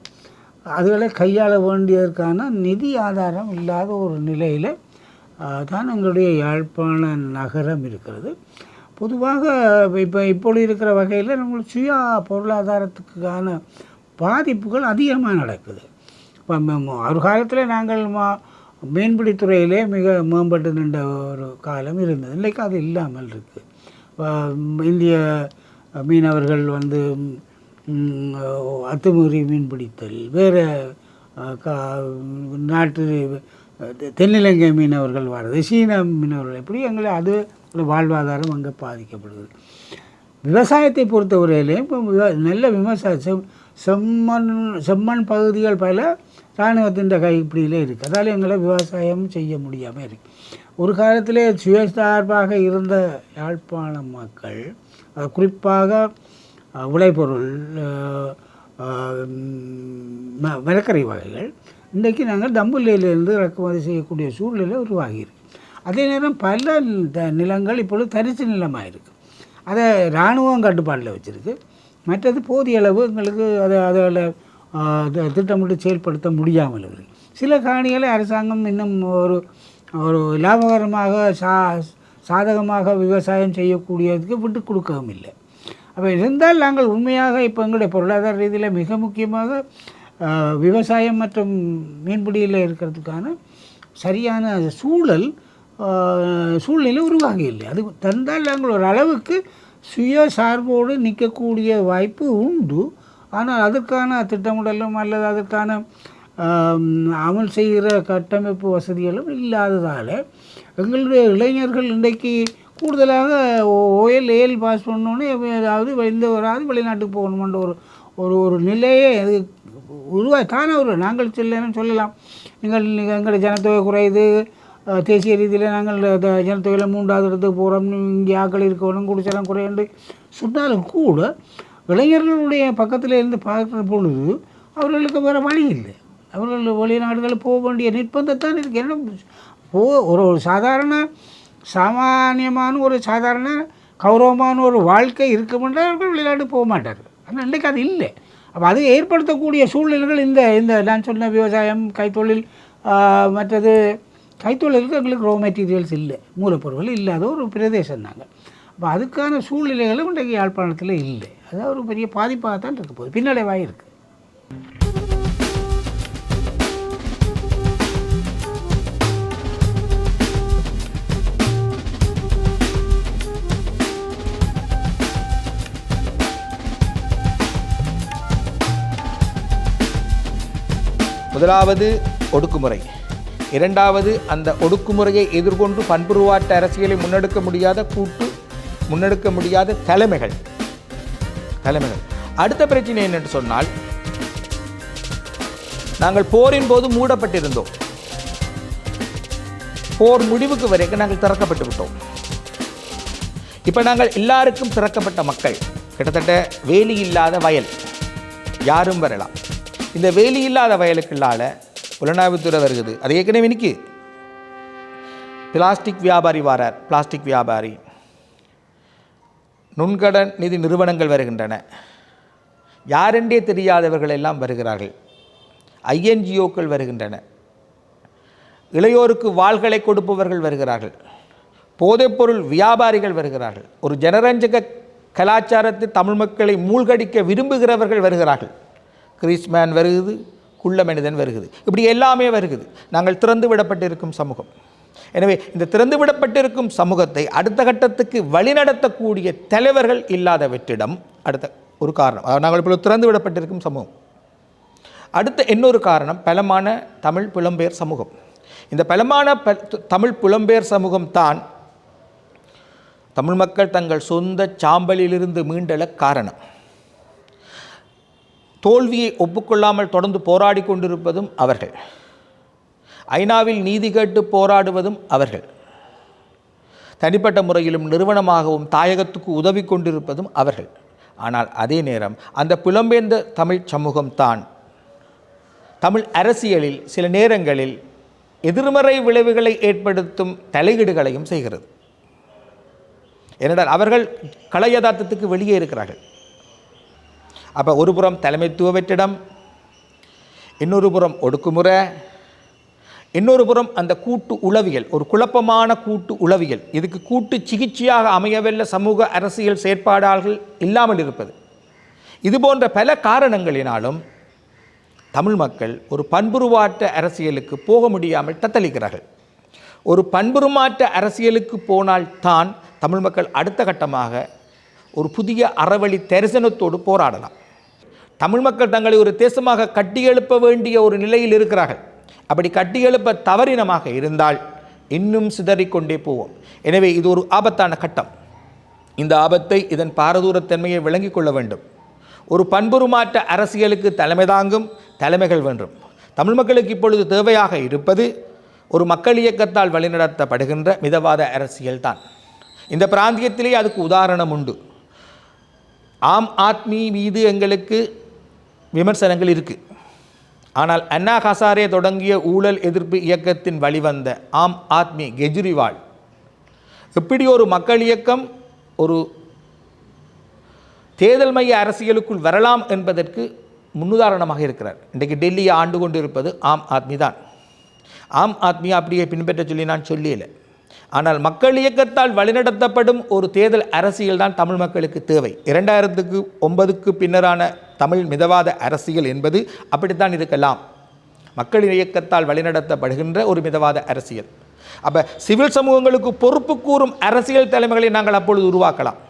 அதுகளை கையாள வேண்டியதற்கான நிதி ஆதாரம் இல்லாத ஒரு நிலையில் தான் எங்களுடைய யாழ்ப்பாண நகரம் இருக்கிறது. பொதுவாக இப்பொழுது இருக்கிற வகையில் நம்மளுக்கு சுய பொருளாதாரத்துக்கான பாதிப்புகள் அதிகமாக நடக்குது. இப்போ ஒரு காலத்தில் நாங்கள் மீன்பிடித்துறையிலே மிக மேம்பட்டு நின்ற ஒரு காலம் இருந்தது. இன்றைக்கு அது இல்லாமல் இருக்குது. இந்திய மீனவர்கள் வந்து அத்துமீறி மீன்பிடித்தல், வேறு நாட்டு தென்னிலங்கை மீனவர்கள் வர்றது, சீன மீனவர்கள், இப்படி எங்களை அது ஒரு வாழ்வாதாரம் அங்கே பாதிக்கப்படுது. விவசாயத்தை பொறுத்தவரையிலே இப்போ நல்ல விவசாயம் செம்மண் பகுதிகள் பல இராணுவத்தின் கைப்பிடியிலே இருக்குது. அதால் எங்களை விவசாயம் செய்ய முடியாமல் இருக்குது. ஒரு காலத்திலே சுயசார்பாக இருந்த யாழ்ப்பாண மக்கள், குறிப்பாக விளைபொருள் மரக்கறி வகைகள், இன்றைக்கு நாங்கள் தம்புல்லையிலிருந்து இறக்குமதி செய்யக்கூடிய சூழ்நிலை உருவாகியிருக்கு. அதே நேரம் பல நிலங்கள் இப்பொழுது தரிசு நிலமாக இருக்குது. அதை இராணுவம் கட்டுப்பாட்டில் வச்சுருக்கு. மற்றது போதிய அளவு எங்களுக்கு அதில் திட்டமிட்டு செயல்படுத்த முடியாமல் இருக்குது. சில காணிகளை அரசாங்கம் இன்னும் ஒரு லாபகரமாக சாதகமாக விவசாயம் செய்யக்கூடியதுக்கு விட்டு கொடுக்கவும் இல்லை. அப்போ இருந்தால் நாங்கள் உண்மையாக இப்போ எங்களுடைய பொருளாதார ரீதியில் மிக முக்கியமாக விவசாயம் மற்றும் மீன்பிடியில் இருக்கிறதுக்கான சரியான சூழ்நிலை உருவாகி இல்லை. அது தந்தால் நாங்கள் ஒரு அளவுக்கு சுயசார்போடு நிற்கக்கூடிய வாய்ப்பு உண்டு. ஆனால் அதற்கான திட்டமிடலும் அல்லது அதற்கான அமல் செய்கிற கட்டமைப்பு வசதிகளும் இல்லாததால் எங்களுடைய இளைஞர்கள் இன்றைக்கு கூடுதலாக OL பாஸ் பண்ணோன்னே ஏதாவது வெளிநாட்டுக்கு போகணுமென்ற ஒரு நிலையே அது தானே நாங்கள் சொல்லலாம். எங்களுடைய ஜனத்தொகை குறையுது, தேசிய ரீதியில் நாங்கள் ஜனத்தொகையில் 3வது இடத்துக்கு போகிறோம், இங்கே ஆக்கள் இருக்கணும், குடிச்சலாம் குறையண்டு சொன்னாலும் கூட இளைஞர்களுடைய பக்கத்தில் இருந்து பார்க்குற பொழுது அவர்களுக்கு வேறு வழி இல்லை. அவர்கள் வெளிநாடுகளில் போக வேண்டிய நிர்பந்தத்தான் இருக்குது. என்ன ஒரு சாமானியமான ஒரு சாதாரண கௌரவமான ஒரு வாழ்க்கை இருக்குமென்றால் அவர்கள் வெளிநாடு போக மாட்டார்கள். ஆனால் இன்றைக்கு அது இல்லை. அப்போ அது ஏற்படுத்தக்கூடிய சூழ்நிலைகள் இந்த நான் சொன்ன விவசாயம், கைத்தொழில், மற்றது கைத்தொழிலுக்கு எங்களுக்கு ரோ மெட்டீரியல்ஸ் இல்லை, மூலப்பொருட்கள் இல்லாத ஒரு பிரதேசம் நாங்கள். அப்போ அதுக்கான சூழ்நிலைகளும் இன்றைக்கு யாழ்ப்பாணத்தில் இல்லை. அதாவது ஒரு பெரிய பாதிப்பாக தான் இருக்க போகுது, பின்னடைவாக இருக்குது. முதலாவது ஒடுக்குமுறை, இரண்டாவது அந்த ஒடுக்குமுறையை எதிர்கொண்டு பண்புருவாட்ட அரசியலை முன்னெடுக்க முடியாத தலைமைகள். அடுத்த பிரச்சனை என்னென்று சொன்னால், நாங்கள் போரின் போது மூடப்பட்டிருந்தோம். போர் முடிவுக்கு வரைக்கும் நாங்கள் திறக்கப்பட்டு விட்டோம். இப்போ நாங்கள் எல்லாருக்கும் திறக்கப்பட்ட மக்கள். கிட்டத்தட்ட வேலி இல்லாத வயல், யாரும் வரலாம். இந்த வேலி இல்லாத வயலுக்குள்ளால புலனாய்வுத்துறை வருகிறது. அது ஏற்கனவே இன்னைக்கு பிளாஸ்டிக் வியாபாரி வாரார், பிளாஸ்டிக் வியாபாரி, நுண்கடன் நிதி நிறுவனங்கள் வருகின்றன, யாரென்றே தெரியாதவர்கள் எல்லாம் வருகிறார்கள், INGOக்கள் வருகின்றன, இளையோருக்கு வாள்களை கொடுப்பவர்கள் வருகிறார்கள், போதைப்பொருள் வியாபாரிகள் வருகிறார்கள், ஒரு ஜனரஞ்சக கலாச்சாரத்தை தமிழ் மக்களை மூழ்கடிக்க விரும்புகிறவர்கள் வருகிறார்கள். கிரீஸ்மேன் வருகுது, குள்ள மனிதன் வருகுது, இப்படி எல்லாமே வருகுது. நாங்கள் திறந்து விடப்பட்டிருக்கும் சமூகம். எனவே இந்த திறந்து விடப்பட்டிருக்கும் சமூகத்தை அடுத்த கட்டத்துக்கு வழிநடத்தக்கூடிய தலைவர்கள் இல்லாத வெற்றிடம் அடுத்த ஒரு காரணம். நாங்கள் இப்போ திறந்து விடப்பட்டிருக்கும் சமூகம். அடுத்த இன்னொரு காரணம் பலமான தமிழ் புலம்பெயர் சமூகம். இந்த பலமான தமிழ் புலம்பெயர் சமூகம் தான் தமிழ் மக்கள் தங்கள் சொந்த சாம்பலிலிருந்து மீண்டெழ காரணம். தோல்வியை ஒப்புக்கொள்ளாமல் தொடர்ந்து போராடி கொண்டிருப்பதும் அவர்கள். ஐநாவில் நீதி கேட்டு போராடுவதும் அவர்கள். தனிப்பட்ட முறையிலும் நிறுவனமாகவும் தாயகத்துக்கு உதவி கொண்டிருப்பதும் அவர்கள். ஆனால் அதே நேரம் அந்த புலம்பெயர்ந்த தமிழ் சமூகம்தான் தமிழ் அரசியலில் சில நேரங்களில் எதிர்மறை விளைவுகளை ஏற்படுத்தும் தலையீடுகளையும் செய்கிறது. ஏனென்றால் அவர்கள் கலை யதார்த்தத்துக்கு வெளியே இருக்கிறார்கள். அப்போ ஒரு புறம் தலைமைத்துவ வெற்றிடம், இன்னொரு புறம் ஒடுக்குமுறை, இன்னொரு புறம் அந்த கூட்டு உளவியல், ஒரு குழப்பமான கூட்டு உளவியல், இதுக்கு கூட்டு சிகிச்சையாக அமையவில்லை சமூக அரசியல் செயற்பாடாளர்கள் இல்லாமல் இருப்பது. இதுபோன்ற பல காரணங்களினாலும் தமிழ் மக்கள் ஒரு பண்புருவாற்ற அரசியலுக்கு போக முடியாமல் தத்தளிக்கிறார்கள். ஒரு பண்புருமாற்ற அரசியலுக்கு போனால் தான் தமிழ் மக்கள் அடுத்த கட்டமாக ஒரு புதிய அறவழி தரிசனத்தோடு போராடலாம். தமிழ் மக்கள் தங்களை ஒரு தேசமாக கட்டியெழுப்ப வேண்டிய ஒரு நிலையில் இருக்கிறார்கள். அப்படி கட்டியெழுப்ப தவறினமாக இருந்தால் இன்னும் சிதறிக்கொண்டே போவோம். எனவே இது ஒரு ஆபத்தான கட்டம். இந்த ஆபத்தை, இதன் பாரதூரத்தன்மையை விளங்கிக் கொள்ள வேண்டும். ஒரு பண்புருமாற்ற அரசியலுக்கு தலைமை தாங்கும் தலைமைகள் வேண்டும். தமிழ் மக்களுக்கு இப்பொழுது தேவையாக இருப்பது ஒரு மக்கள் இயக்கத்தால் வழிநடத்தப்படுகின்ற மிதவாத அரசியல் தான். இந்த பிராந்தியத்திலே அதுக்கு உதாரணம் உண்டு. ஆம் ஆத்மி மீது எங்களுக்கு விமர்சனங்கள் இருக்குது. ஆனால் அண்ணா ஹசாரே தொடங்கிய ஊழல் எதிர்ப்பு இயக்கத்தின் வழிவந்த ஆம் ஆத்மி கெஜ்ரிவால் எப்படி ஒரு மக்கள் இயக்கம் ஒரு தேர்தல் மைய அரசியலுக்குள் வரலாம் என்பதற்கு முன்னுதாரணமாக இருக்கிறார். இன்றைக்கு டெல்லியை ஆண்டு கொண்டு இருப்பது ஆம் ஆத்மி தான். ஆம் ஆத்மியை அப்படியே பின்பற்ற சொல்லி நான் சொல்லியலை. ஆனால் மக்கள் இயக்கத்தால் வழிநடத்தப்படும் ஒரு தேர்தல் அரசியல் தான் தமிழ் மக்களுக்கு தேவை. 2009க்கு பின்னரான தமிழ் மிதவாத அரசியல் என்பது அப்படித்தான் இருக்கலாம். மக்கள் இயக்கத்தால் வழிநடத்தப்படுகின்ற ஒரு மிதவாத அரசியல். அப்போ சிவில் சமூகங்களுக்கு பொறுப்பு கூறும் அரசியல் தலைமைகளை நாங்கள் அப்பொழுது உருவாக்கலாம்.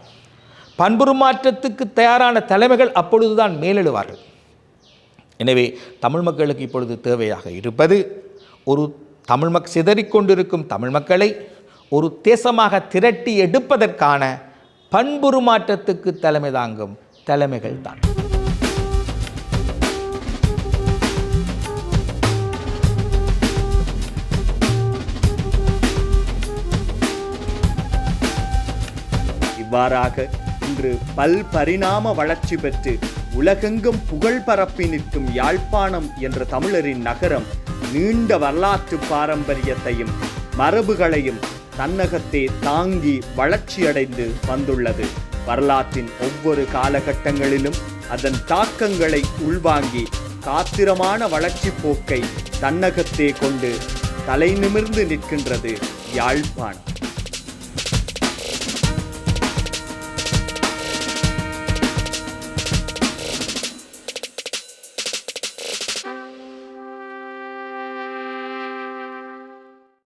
பண்புருமாற்றத்துக்கு தயாரான தலைமைகள் அப்பொழுதுதான் மேலெழுவார்கள். எனவே தமிழ் மக்களுக்கு இப்பொழுது தேவையாக இருப்பது ஒரு சிதறிக்கொண்டிருக்கும் தமிழ் மக்களை ஒரு தேசமாக திரட்டி எடுப்பதற்கான பண்புருமாற்றத்துக்கு தலைமை தாங்கும் தலைமைகள் தான். இவ்வாறாக இன்று பல்பரிணாம வளர்ச்சி பெற்று உலகெங்கும் புகழ் பரப்பி நிற்கும் யாழ்ப்பாணம் என்ற தமிழரின் நகரம் நீண்ட வரலாற்று பாரம்பரியத்தையும் மரபுகளையும் தன்னகத்தே தாங்கி வளர்ச்சியடைந்து வந்துள்ளது. வரலாற்றின் ஒவ்வொரு காலகட்டங்களிலும் அதன் தாக்கங்களை உள்வாங்கி காத்திரமான வளர்ச்சி போக்கை தன்னகத்தே கொண்டு தலை நிமிர்ந்து நிற்கின்றது யாழ்ப்பாணம்.